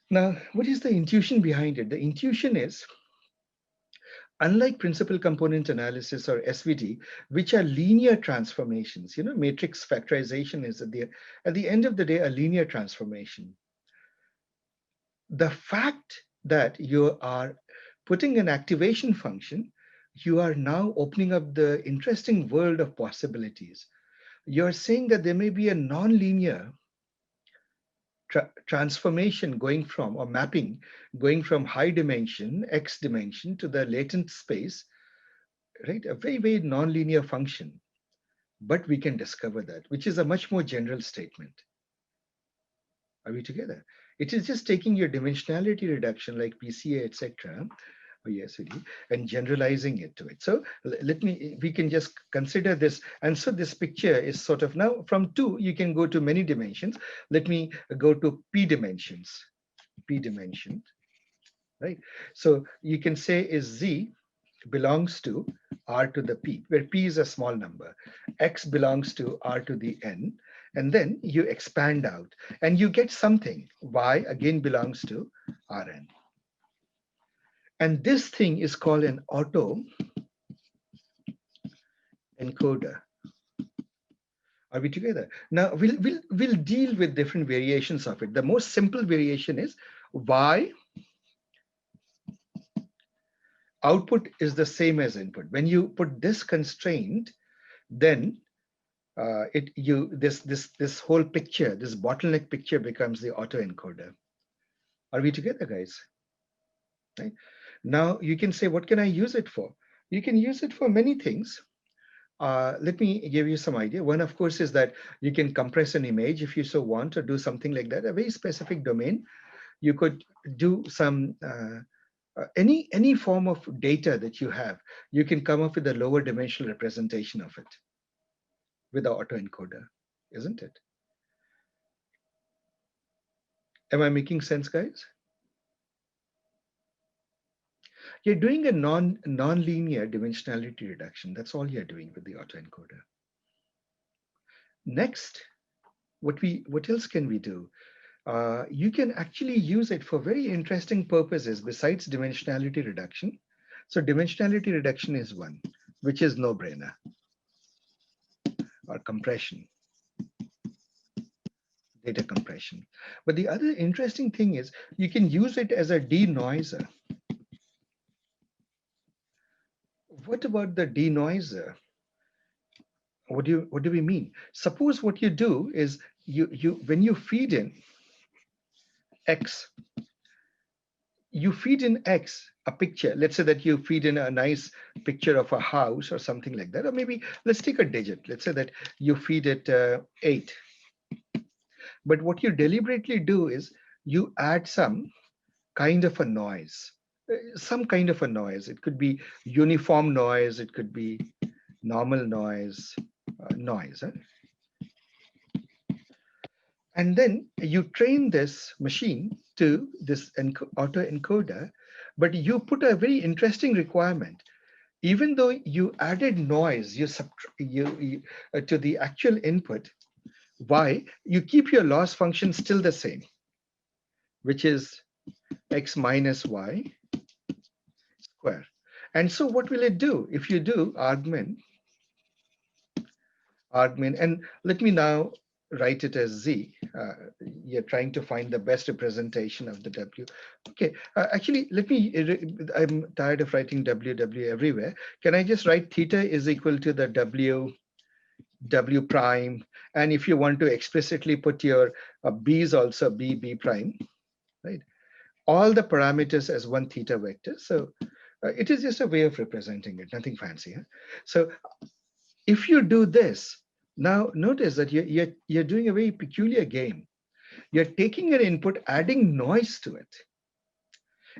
Now, what is the intuition behind it? The intuition is, unlike principal component analysis or SVD, which are linear transformations, matrix factorization is at the end of the day a linear transformation. The fact that you are putting an activation function, you are now opening up the interesting world of possibilities. You're saying that there may be a nonlinear transformation going from, or mapping, going from high dimension, X dimension, to the latent space, right? A very, very nonlinear function. But we can discover that, which is a much more general statement. Are we together? It is just taking your dimensionality reduction like PCA, etc., or ESVD, and generalizing it to it. So we can just consider this. And so this picture is sort of, now from 2, you can go to many dimensions. Let me go to P dimensions, right? So you can say is Z belongs to R to the P, where P is a small number. X belongs to R to the N, and then you expand out and you get something. Y again belongs to Rn. And this thing is called an autoencoder. Are we together? Now we'll deal with different variations of it. The most simple variation is Y output is the same as input. When you put this constraint, then this whole picture, this bottleneck picture, becomes the autoencoder. Are we together, guys? Right? Now you can say, what can I use it for? You can use it for many things. Let me give you some idea. One, of course, is that you can compress an image if you so want, or do something like that, a very specific domain. You could do some any form of data that you have. You can come up with a lower dimensional representation of it with the autoencoder, isn't it? Am I making sense, guys? You're doing a non-linear dimensionality reduction. That's all you're doing with the autoencoder. Next, what else can we do? You can actually use it for very interesting purposes besides dimensionality reduction. So dimensionality reduction is one, which is no-brainer, or compression, data compression. But the other interesting thing is you can use it as a denoiser. What about the denoiser? What do we mean? Suppose what you do is you when you feed in X, you feed in X a picture. Let's say that you feed in a nice picture of a house or something like that. Or maybe let's take a digit. Let's say that you feed it 8. But what you deliberately do is you add some kind of a noise. Some kind of a noise. It could be uniform noise. It could be normal noise. Noise. Huh? And then you train this machine to this autoencoder, but you put a very interesting requirement. Even though you added noise, to the actual input, y, you keep your loss function still the same, which is x minus y square. And so what will it do? If you do argmin, and let me now write it as z. You're trying to find the best representation of the w. Okay, actually, I'm tired of writing w everywhere. Can I just write theta is equal to the w prime? And if you want to explicitly put your b's also b prime, right? All the parameters as one theta vector. So it is just a way of representing it, nothing fancy. Huh? So if you do this, now notice that you're doing a very peculiar game. You're taking an input, adding noise to it,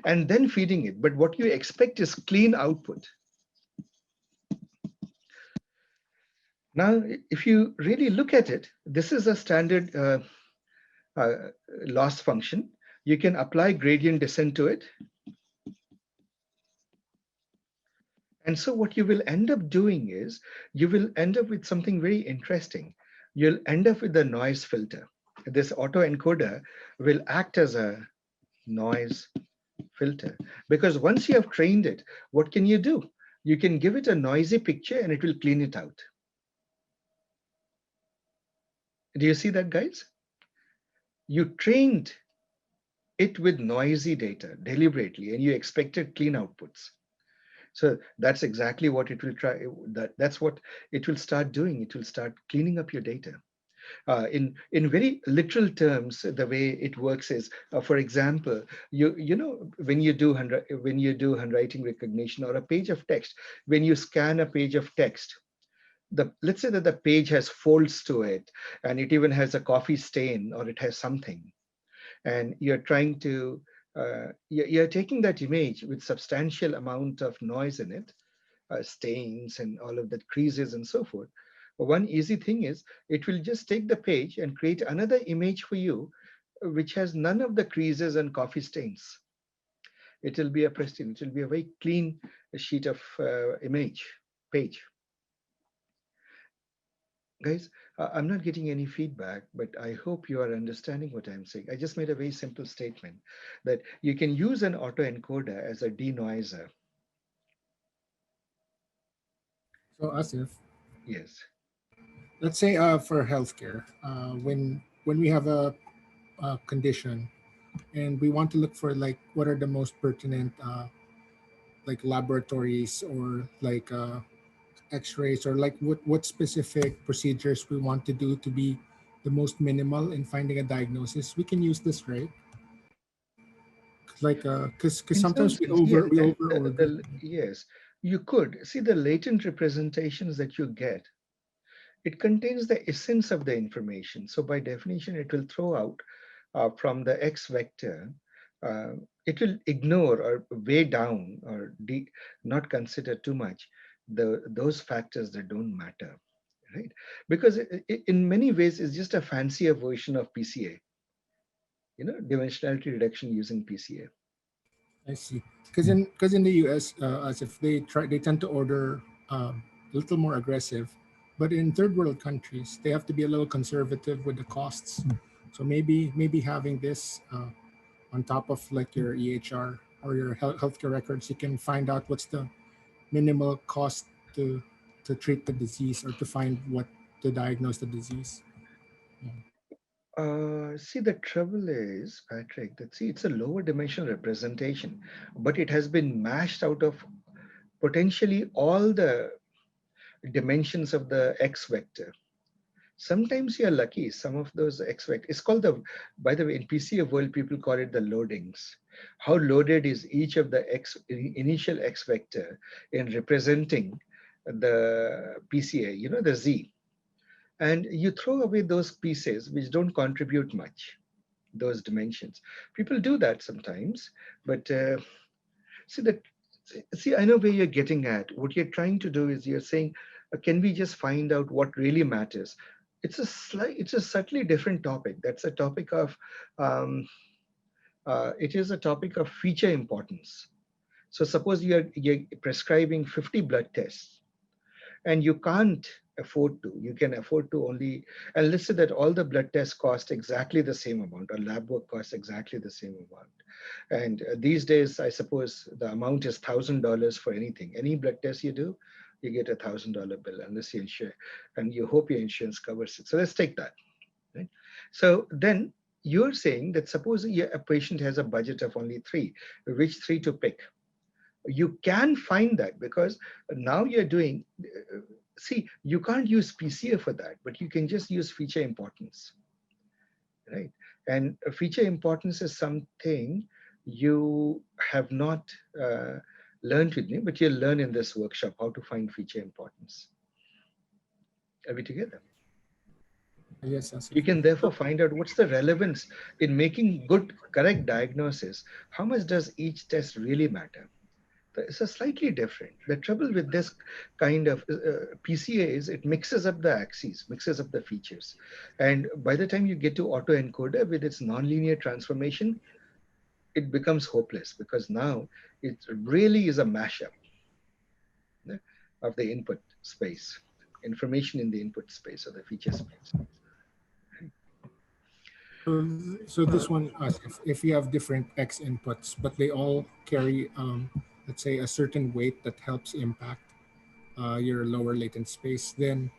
and then feeding it. But what you expect is clean output. Now, if you really look at it, this is a standard uh, loss function. You can apply gradient descent to it. And so what you will end up doing is you will end up with something very interesting. You'll end up with a noise filter. This autoencoder will act as a noise filter, because once you have trained it, what can you do? You can give it a noisy picture and it will clean it out. Do you see that, guys? You trained it with noisy data deliberately and you expected clean outputs. So that's exactly what it will try. That's what it will start doing. It will start cleaning up your data. In very literal terms, the way it works is, for example, you know when you do handwriting recognition or a page of text, when you scan a page of text, let's say that the page has folds to it, and it even has a coffee stain or it has something, and you're trying to you're taking that image with substantial amount of noise in it, stains and all of that, creases and so forth. One easy thing is it will just take the page and create another image for you, which has none of the creases and coffee stains. It will be a pristine, it will be a very clean sheet of image page. Guys, I'm not getting any feedback, but I hope you are understanding what I'm saying. I just made a very simple statement that you can use an autoencoder as a denoiser. So Asif, Yes. let's say for healthcare, when we have a condition and we want to look for like what are the most pertinent like laboratories or like x-rays or like what specific procedures we want to do to be the most minimal in finding a diagnosis, we can use this, right? Like like because In some sometimes we sense, yes. over order. Yes, you could see the latent representations that you get. It contains the essence of the information. So by definition, it will throw out from the X vector. Uh, it will ignore or weigh down or not consider too much those factors that don't matter, right? Because in many ways, it's just a fancier version of PCA, dimensionality reduction using PCA. I see. Because in the U.S., as if they tend to order a little more aggressive, but in third world countries, they have to be a little conservative with the costs. So maybe having this on top of like your EHR or your healthcare records, you can find out what's the minimal cost to treat the disease or to find what to diagnose the disease. Yeah. See, the trouble is, Patrick, that see, it's a lower dimensional representation, but it has been mashed out of potentially all the dimensions of the X vector. Sometimes you're lucky, some of those X vector, it's called by the way, in PCA world, people call it the loadings. How loaded is each of the initial X vector in representing the PCA, the Z. And you throw away those pieces which don't contribute much, those dimensions. People do that sometimes, but see that. See, I know where you're getting at. What you're trying to do is you're saying, can we just find out what really matters? It's a subtly different topic. That's a topic of, it is a topic of feature importance. So suppose you're prescribing 50 blood tests and you can't afford to. You can afford to only, and let's say that all the blood tests cost exactly the same amount, or lab work costs exactly the same amount. And these days, I suppose the amount is $1,000 for anything. Any blood test you do, you get $1,000 bill unless you insure, and you hope your insurance covers it. So let's take that. Right? So then you're saying that suppose a patient has a budget of only three, which three to pick? You can find that because now you're doing, see, you can't use PCA for that, but you can just use feature importance, right? And feature importance is something you have not learned with me, but you'll learn in this workshop how to find feature importance. Are we together? Yes, yes. You can therefore find out what's the relevance in making good, correct diagnosis. How much does each test really matter? It's a slightly different. The trouble with this kind of PCA is it mixes up the axes, mixes up the features. And by the time you get to autoencoder with its nonlinear transformation, it becomes hopeless because now it really is a mashup, yeah, of the input space, information in the input space or the feature space. So this one, if you have different X inputs, but they all carry, let's say, a certain weight that helps impact your lower latent space, then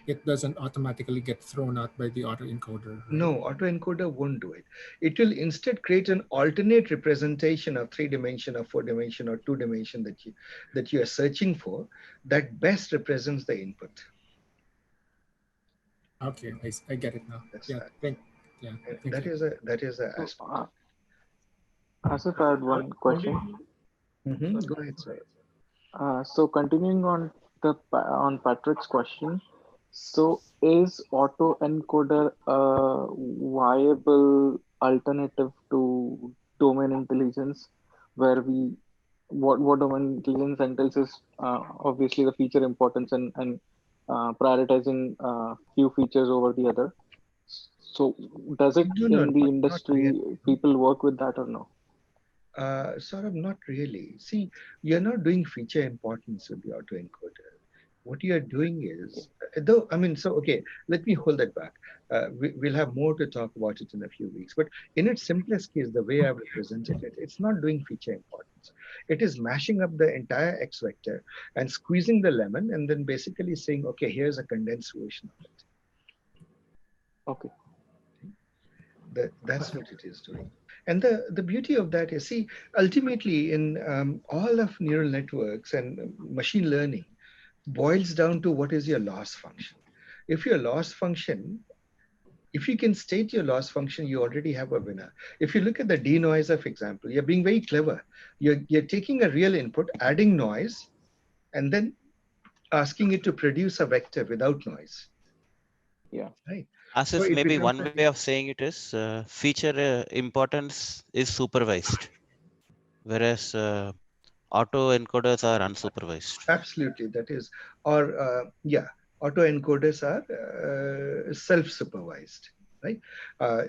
it doesn't automatically get thrown out by the autoencoder, right? No, autoencoder won't do it. It will instead create an alternate representation of 3 dimension or 4 dimension or 2 dimension that you are searching for that best represents the input. Okay, I get it now. That's Yeah, that. thank That you. is a So, aspect. Asif, I had one question. Go ahead, sir. So continuing on on Patrick's question, so is autoencoder a viable alternative to domain intelligence, where what domain intelligence entails is obviously the feature importance and prioritizing few features over the other. So does it No, no, in the not really. industry people work with that or no? Sort of not really. See, you're not doing feature importance with the autoencoder. What you're doing Okay. is, though, I mean, so, okay, let me hold that back. We'll have more to talk about it in a few weeks. But in its simplest case, the way I've represented it, it's not doing feature importance. It is mashing up the entire X vector and squeezing the lemon and then basically saying, okay, here's a condensed version of it. Okay. That's what it is doing. And the beauty of that is, see, ultimately in all of neural networks and machine learning boils down to what is your loss function. If your loss function If you can state your loss function, you already have a winner. If you look at the denoiser, for example, you're being very clever. You're taking a real input, adding noise, and then asking it to produce a vector without noise, Yeah. right? So Asif, it maybe becomes one a, way of saying it is feature importance is supervised, whereas autoencoders are unsupervised. absolutely, that is, or yeah, autoencoders are self-supervised, right? Yeah.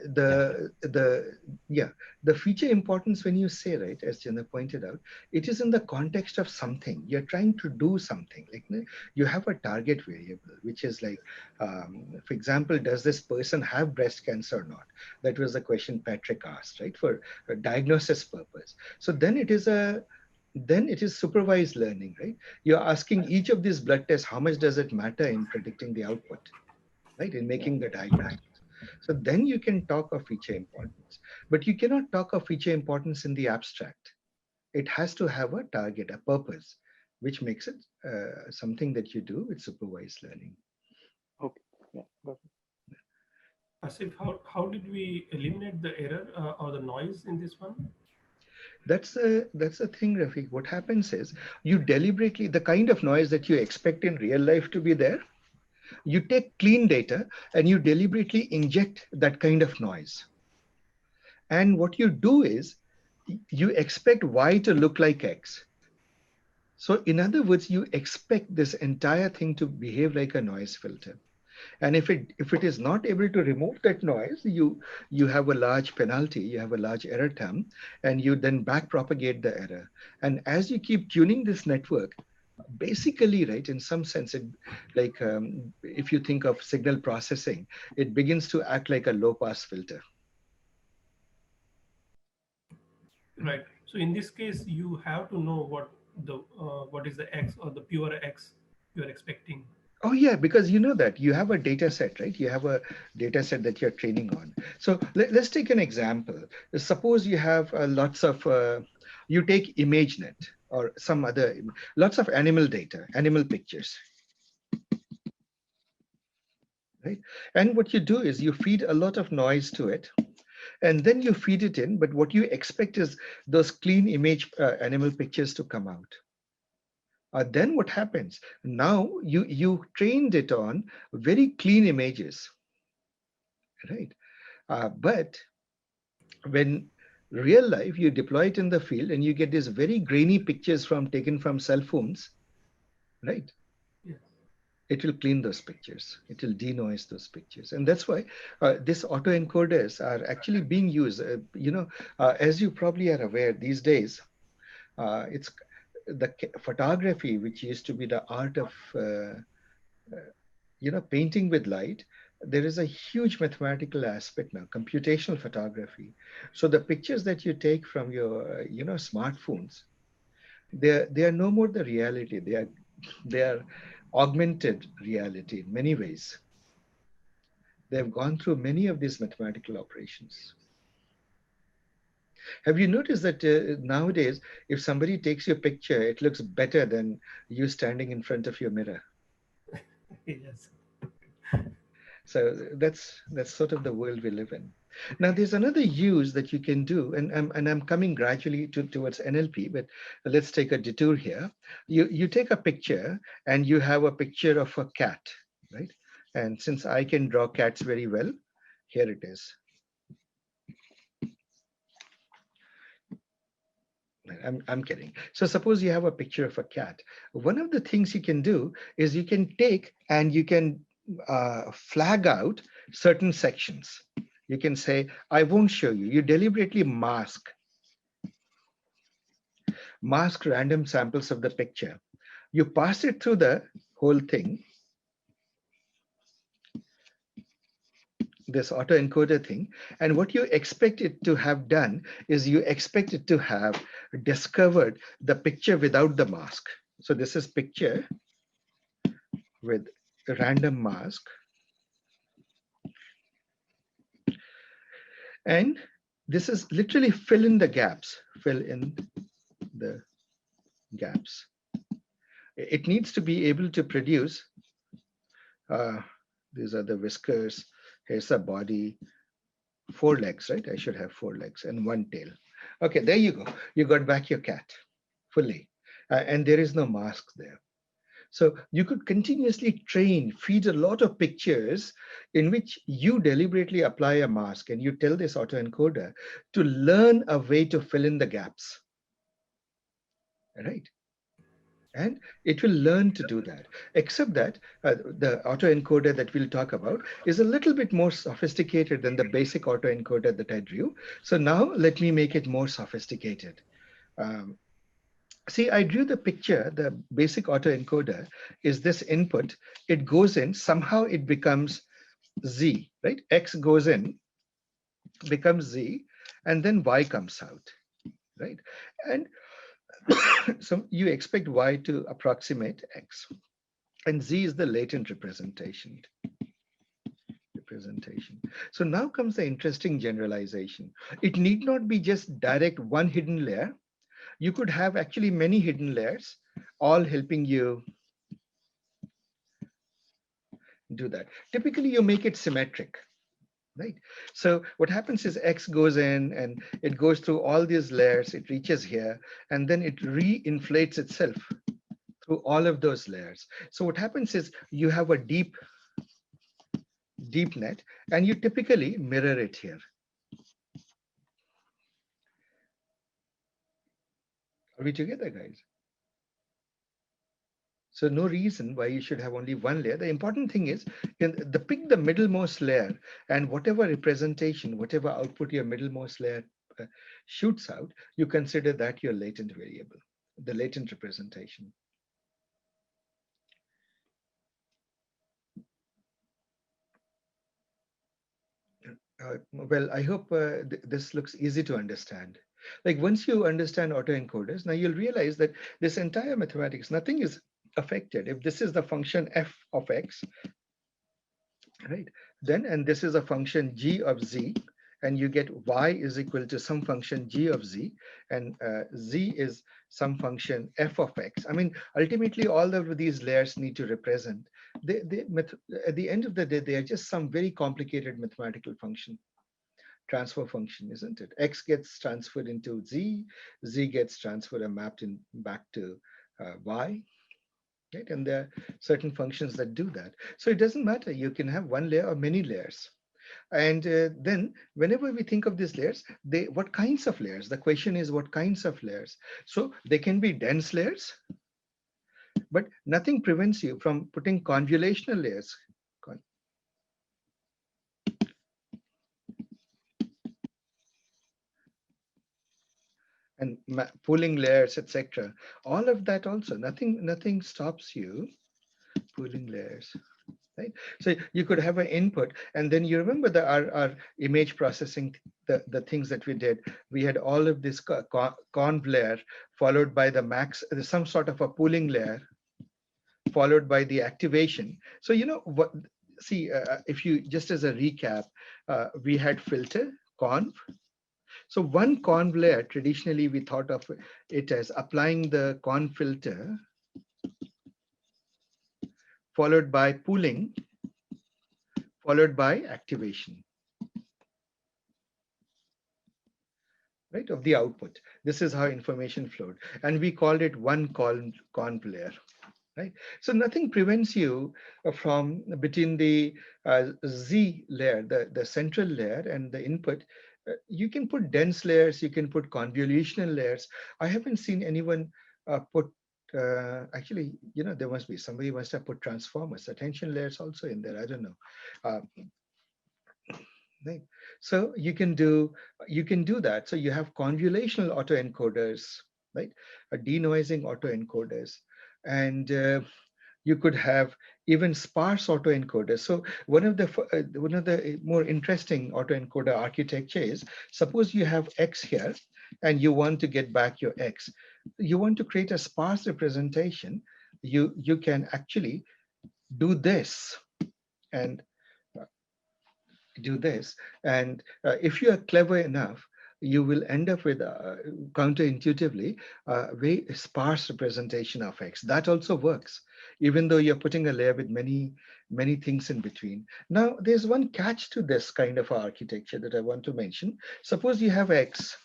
The yeah, the feature importance, when you say, right, as Jenna pointed out, it is in the context of something. You're trying to do something. Like, you have a target variable, which is like, for example, does this person have breast cancer or not? That was the question Patrick asked, right, for a diagnosis purpose. So then it is supervised learning, right? You're asking each of these blood tests, how much does it matter in predicting the output, right? In Yeah. making the diagnosis. So then you can talk of feature importance, but you cannot talk of feature importance in the abstract. It has to have a target, a purpose, which makes it something that you do with supervised learning. Okay. Yeah. Got it. Asif, how did we eliminate the error or the noise in this one? That's the thing, Rafiq. What happens is you deliberately, the kind of noise that you expect in real life to be there, you take clean data and you deliberately inject that kind of noise. And what you do is you expect Y to look like X. So in other words, you expect this entire thing to behave like a noise filter. And if it is not able to remove that noise, you have a large penalty, you have a large error term, and you then back propagate the error. And as you keep tuning this network, basically, right, in some sense, it, like if you think of signal processing, it begins to act like a low pass filter. Right. So in this case, you have to know what is the X or the pure X you are expecting. Oh yeah, because you know that you have a data set, right? You have a data set that you're training on. So let's take an example. Suppose you have lots of you take ImageNet or some other, lots of animal data, animal pictures, right? And what you do is you feed a lot of noise to it, and then you feed it in, but what you expect is those clean image animal pictures to come out. Then what happens? Now you trained it on very clean images, right? But when real life, you deploy it in the field and you get these very grainy pictures taken from cell phones, right? Yes. It will clean those pictures. It will denoise those pictures. And that's why these autoencoders are actually being used. As you probably are aware these days, it's the photography, which used to be the art of painting with light. There is a huge mathematical aspect now, computational photography. So the pictures that you take from your smartphones, they are no more the reality. They are augmented reality in many ways. They have gone through many of these mathematical operations. Have you noticed that nowadays, if somebody takes your picture, it looks better than you standing in front of your mirror? Yes. So that's sort of the world we live in. Now, there's another use that you can do, and I'm coming gradually towards NLP, but let's take a detour here. You take a picture and you have a picture of a cat, right? And since I can draw cats very well, here it is. I'm kidding. So suppose you have a picture of a cat. One of the things you can do is you can take and you can flag out certain sections. You can say, I won't show you. You deliberately mask random samples of the picture. You pass it through the whole thing, this autoencoder thing. And what you expect it to have done is you expect it to have discovered the picture without the mask. So this is picture with a random mask. And this is literally fill in the gaps, fill in the gaps. It needs to be able to produce, these are the whiskers, Here's the body, 4 legs, right? I should have 4 legs and 1 tail. Okay, there you go. You got back your cat fully. And there is no mask there. So you could continuously train, feed a lot of pictures in which you deliberately apply a mask and you tell this autoencoder to learn a way to fill in the gaps, right? And it will learn to do that, except that the autoencoder that we'll talk about is a little bit more sophisticated than the basic autoencoder that I drew. So now let me make it more sophisticated. Um, See, I drew the picture. The basic autoencoder is this input. It goes in, somehow it becomes Z, right? X goes in, becomes Z, and then Y comes out, right? And so you expect Y to approximate X. And Z is the latent representation. So now comes the interesting generalization. It need not be just direct one hidden layer. You could have actually many hidden layers, all helping you do that. Typically, you make it symmetric, right? So what happens is X goes in and it goes through all these layers, it reaches here, and then it re-inflates itself through all of those layers. So what happens is you have a deep net, and you typically mirror it here. Are we together, guys? So no reason why you should have only one layer. The important thing is pick the middlemost layer, and whatever representation, whatever output your middlemost layer shoots out, you consider that your latent variable, the latent representation. Well, I hope this looks easy to understand. Like once you understand autoencoders, now you'll realize that this entire mathematics, nothing is affected. If this is the function f of x, right, then, and this is a function g of z, and you get y is equal to some function g of z, and z is some function f of x. I mean, ultimately, all of these layers need to represent. At the end of the day, they are just some very complicated mathematical function, transfer function, isn't it? X gets transferred into z, z gets transferred and mapped in back to y. Right? And there are certain functions that do that. So it doesn't matter. You can have one layer or many layers. And then whenever we think of these layers, what kinds of layers? The question is what kinds of layers? So they can be dense layers, but nothing prevents you from putting convolutional layers. And pooling layers, etc. All of that also, nothing stops you pooling layers. Right? So you could have an input, and then you remember our image processing, the things that we did. We had all of this conv layer followed by the max, some sort of a pooling layer, followed by the activation. So you know what? See, if you just as a recap, we had filter conv. So one conv layer, traditionally we thought of it as applying the conv filter, followed by pooling, followed by activation, right, of the output. This is how information flowed. And we called it one conv layer, right? So nothing prevents you from between the Z layer, the central layer and the input. You can put dense layers, you can put convolutional layers. I haven't seen anyone put, actually, you know, there must be, somebody must have put transformers, attention layers also in there, I don't know. Right. So you can do that. So you have convolutional autoencoders, right? Denoising autoencoders, and you could have even sparse autoencoders. So one of the more interesting autoencoder architecture is, suppose you have X here, and you want to get back your X. You want to create a sparse representation. You can actually do this and do this. And if you are clever enough, you will end up with counterintuitively a very sparse representation of X. That also works, even though you're putting a layer with many many things in between. Now, there's one catch to this kind of architecture that I want to mention. Suppose you have X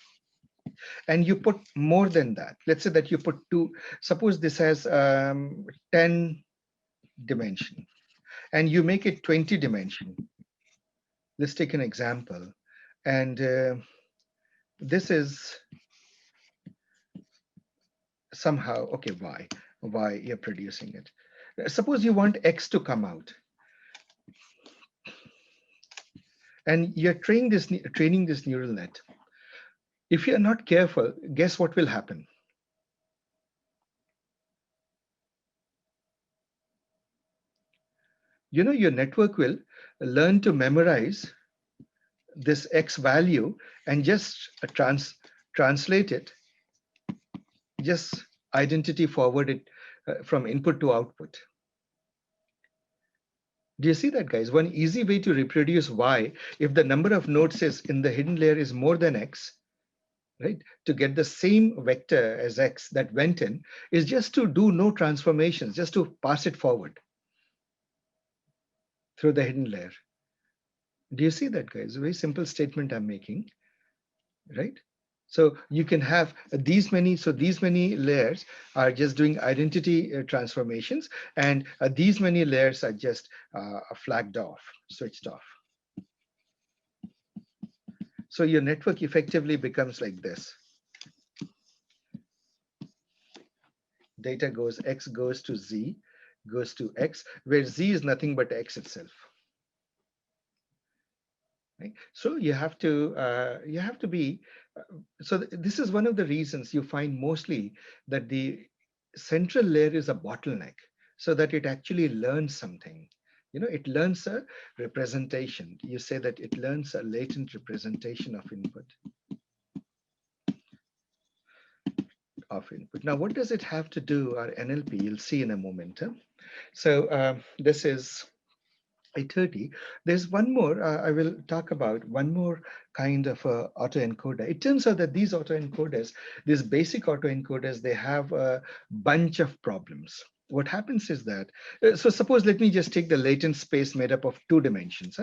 and you put more than that. Let's say that you put two, suppose this has 10 dimension and you make it 20 dimension. Let's take an example. And this is somehow, okay, y you're producing it. Suppose you want X to come out and you're training this neural net. If you're not careful, guess what will happen? You know, your network will learn to memorize this X value and just translate it, just identity forward it from input to output. Do you see that, guys? One easy way to reproduce Y, if the number of nodes is in the hidden layer is more than X, right? To get the same vector as X that went in, is just to do no transformations, just to pass it forward through the hidden layer. Do you see that, guys? A very simple statement I'm making, right? So you can have these many, so these many layers are just doing identity transformations, and these many layers are just flagged off, switched off. So your network effectively becomes like this. Data goes, X goes to Z, goes to X, where Z is nothing but X itself. Right? So you have to be, this is one of the reasons you find mostly that the central layer is a bottleneck, so that it actually learns something. You know, it learns a representation. You say that it learns a latent representation of input. Now, what does it have to do, our NLP? You'll see in a moment. Huh? So this is 8:30. There's one more, I will talk about one more kind of autoencoder. It turns out that these autoencoders, these basic autoencoders, they have a bunch of problems. What happens is that, so suppose, let me just take the latent space made up of 2 dimensions.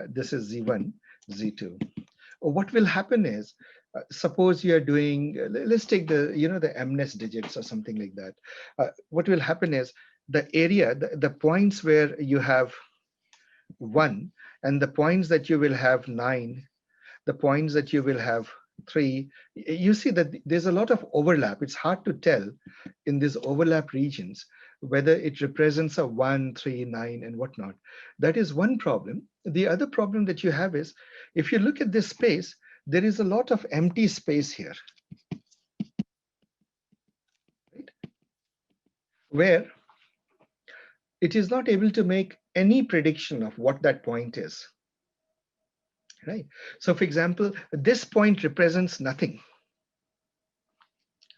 This is Z1, Z2. What will happen is, suppose you are doing, let's take the, the MNES digits or something like that. What will happen is, the area, the points where you have 1 and the points that you will have 9, the points that you will have 3, you see that there's a lot of overlap. It's hard to tell in these overlap regions whether it represents a 1, 3, 9 and whatnot. That is one problem. The other problem that you have is, if you look at this space, there is a lot of empty space here, right? Where it is not able to make any prediction of what that point is, right? So for example, this point represents nothing,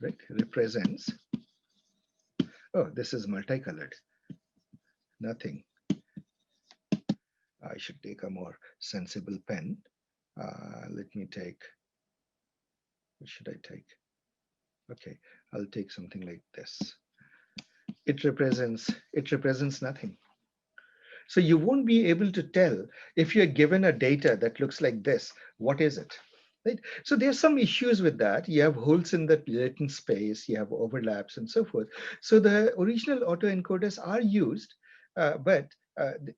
right? Represents, oh, this is multicolored, nothing. I should take a more sensible pen. Let me take, what should I take? Okay, I'll take something like this. It represents nothing. So you won't be able to tell, if you're given a data that looks like this, what is it? Right? So there's some issues with that. You have holes in the latent space, you have overlaps and so forth. So the original autoencoders are used, but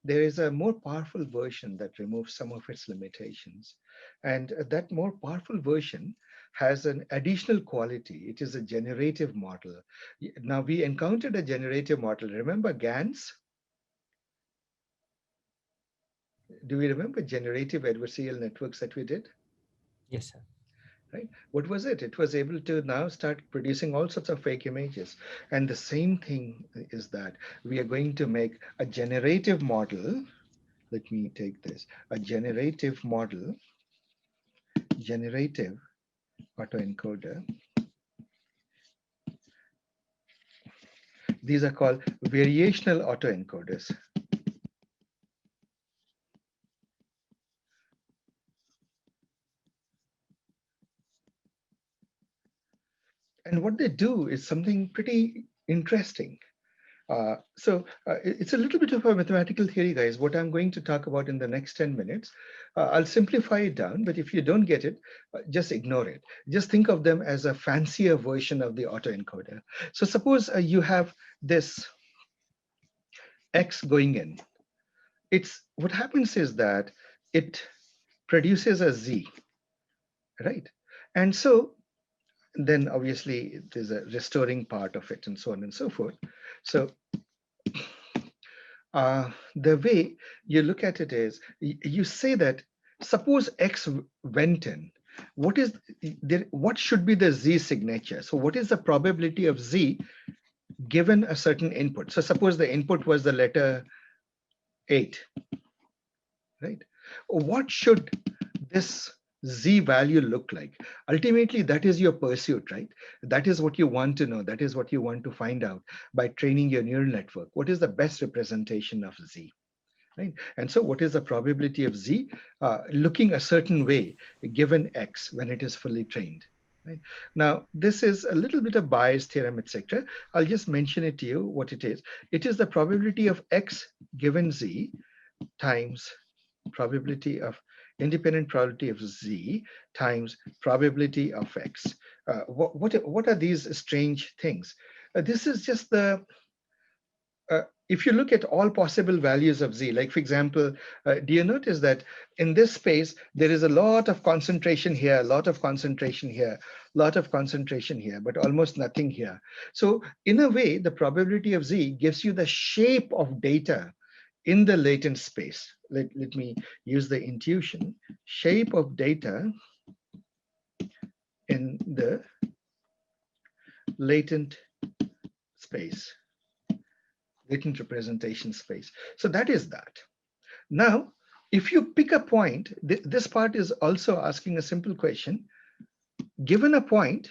there is a more powerful version that removes some of its limitations. And that more powerful version has an additional quality. It is a generative model. Now, we encountered a generative model. Remember GANs? Do we remember generative adversarial networks that we did? Yes, sir. Right? What was it? It was able to now start producing all sorts of fake images. And the same thing is that we are going to make a generative model. Let me take this, a generative model, generative autoencoder. These are called variational autoencoders. And what they do is something pretty interesting. It's a little bit of a mathematical theory, guys. What I'm going to talk about in the next 10 minutes, I'll simplify it down, but if you don't get it, just ignore it. Just think of them as a fancier version of the autoencoder. So suppose you have this X going in. What happens is that it produces a Z, right? And so then obviously there's a restoring part of it and so on and so forth. So the way you look at it is you say that suppose X went in, what should be the Z signature? So what is the probability of Z given a certain input? So suppose the input was the letter 8, right? What should this Z value look like? Ultimately, that is your pursuit, right? That is what you want to know. That is what you want to find out by training your neural network. What is the best representation of Z? Right? And so what is the probability of Z looking a certain way given X when it is fully trained? Right? Now, this is a little bit of Bayes' theorem, etc. I'll just mention it to you what it is. It is the probability of X given Z times probability of independent probability of Z times probability of X. What are these strange things? This is just if you look at all possible values of Z, like for example, do you notice that in this space, there is a lot of concentration here, a lot of concentration here, a lot of concentration here, but almost nothing here. So in a way, the probability of Z gives you the shape of data in the latent space. Let me use the intuition, shape of data in the latent space, latent representation space. So that is that. Now, if you pick a point, this part is also asking a simple question. Given a point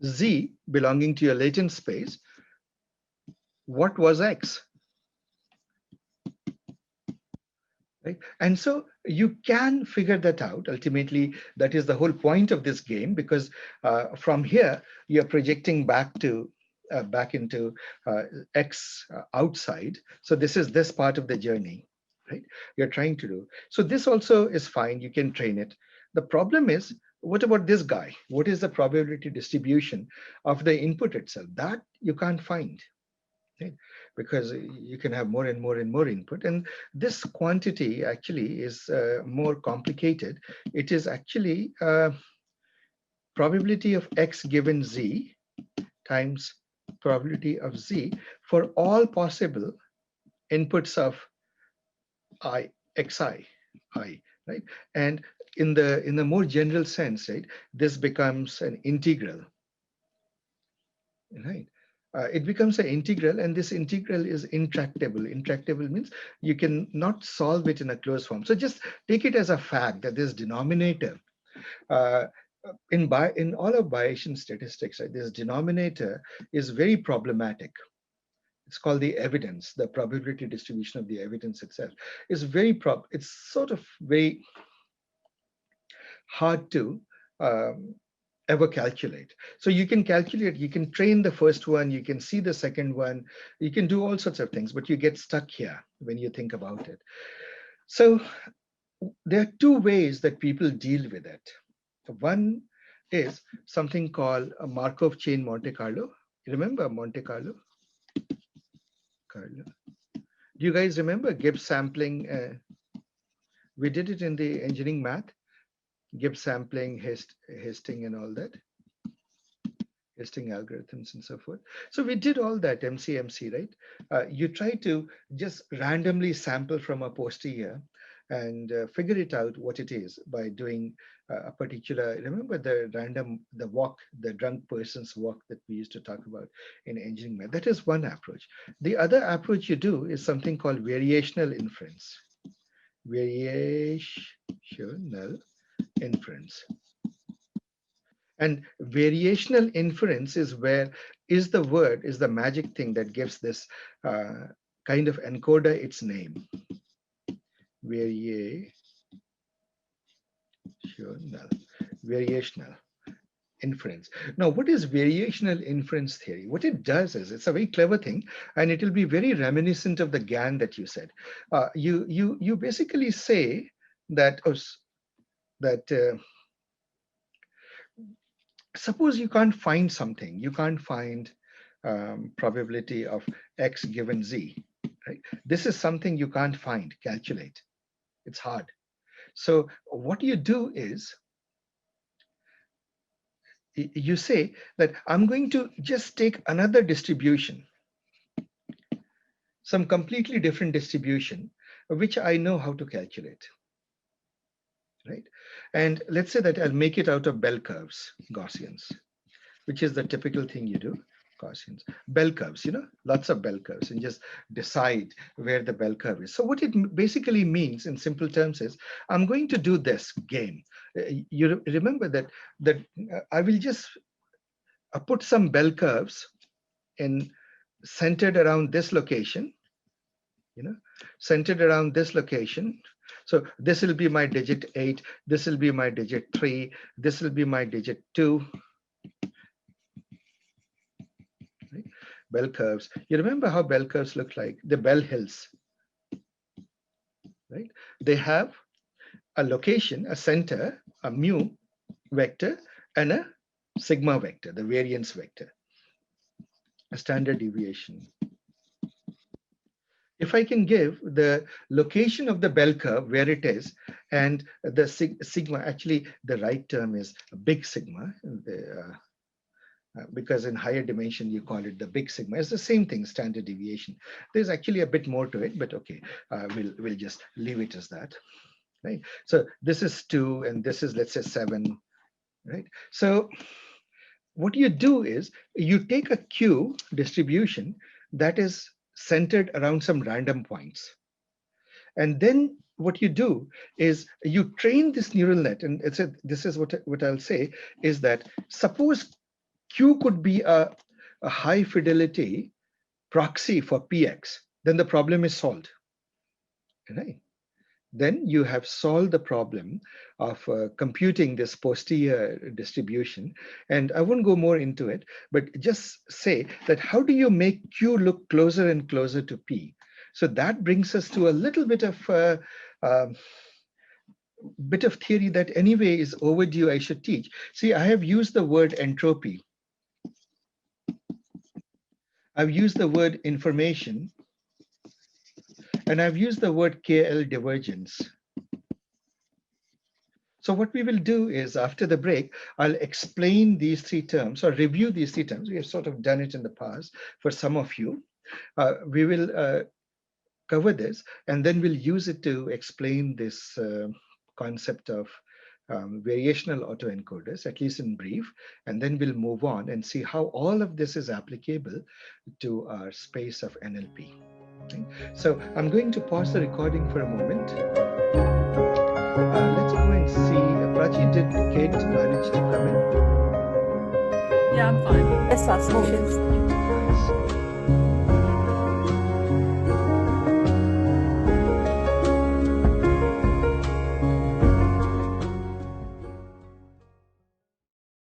Z belonging to your latent space, what was X? Right? And so you can figure that out. Ultimately, that is the whole point of this game, because from here, you're projecting back into X outside. So this is this part of the journey, right? You're trying to do. So this also is fine. You can train it. The problem is, what about this guy? What is the probability distribution of the input itself? That you can't find. Right? Because you can have more and more and more input. And this quantity actually is more complicated. It is actually probability of X given Z times probability of Z for all possible inputs of xi, right? And in the more general sense, right, this becomes an integral, right? It becomes an integral, and this integral is intractable. Intractable means you can not solve it in a closed form. So just take it as a fact that this denominator, uh, in all of Bayesian statistics, right, this denominator is very problematic. It's called the evidence. The probability distribution of the evidence itself is it's sort of very hard to ever calculate. So you can calculate, you can train the first one, you can see the second one, you can do all sorts of things, but you get stuck here when you think about it. So there are two ways that people deal with it. One is something called a Markov chain Monte Carlo. You remember Monte Carlo? Do you guys remember Gibbs sampling? We did it in the engineering math. Gibbs sampling, Hastings and all that. Testing algorithms and so forth. So we did all that MCMC, right? You try to just randomly sample from a posterior and figure it out what it is by doing a particular, remember the walk, the drunk person's walk that we used to talk about in engineering math. That is one approach. The other approach you do is something called variational inference. Variational inference. And variational inference is the magic thing that gives this kind of encoder its name. Variational. inference. Now, what is variational inference theory? What it does is, it's a very clever thing, and it will be very reminiscent of the GAN that you said. You basically say that suppose you can't find something, you can't find probability of X given Z, right? This is something you can't find, calculate. It's hard. So what you do is, you say that I'm going to just take another distribution, some completely different distribution, which I know how to calculate, right? And let's say that I'll make it out of bell curves, Gaussians, which is the typical thing you do, Gaussians. Bell curves, lots of bell curves, and just decide where the bell curve is. So what it basically means in simple terms is, I'm going to do this game. You remember that I will just put some bell curves in centered around this location, centered around this location. So this will be my digit 8, this will be my digit 3, this will be my digit 2. Right? Bell curves. You remember how bell curves look like? The bell hills, right? They have a location, a center, a mu vector, and a sigma vector, the variance vector, a standard deviation. If I can give the location of the bell curve where it is, and the sigma, actually the right term is big sigma, because in higher dimension you call it the big sigma. It's the same thing, standard deviation. There's actually a bit more to it, but okay, we'll just leave it as that, right? So this is 2, and this is, let's say, 7, right? So what you do is, you take a Q distribution that is centered around some random points. And then what you do is you train this neural net, and this is what I'll say is that, suppose Q could be a high fidelity proxy for PX, then the problem is solved, right? Then you have solved the problem of computing this posterior distribution. And I won't go more into it, but just say that, how do you make Q look closer and closer to P? So that brings us to a little bit of theory that anyway is overdue, I should teach. See, I have used the word entropy. I've used the word information, and I've used the word KL divergence. So what we will do is, after the break, I'll explain these 3 terms, or review these 3 terms. We have sort of done it in the past for some of you. We will cover this, and then we'll use it to explain this concept of variational autoencoders, at least in brief, and then we'll move on and see how all of this is applicable to our space of NLP. Okay? So I'm going to pause the recording for a moment. Let's go and see. Prachi, did Kate manage to come in? Yeah, I'm fine. Yes, sir. Okay. Nice.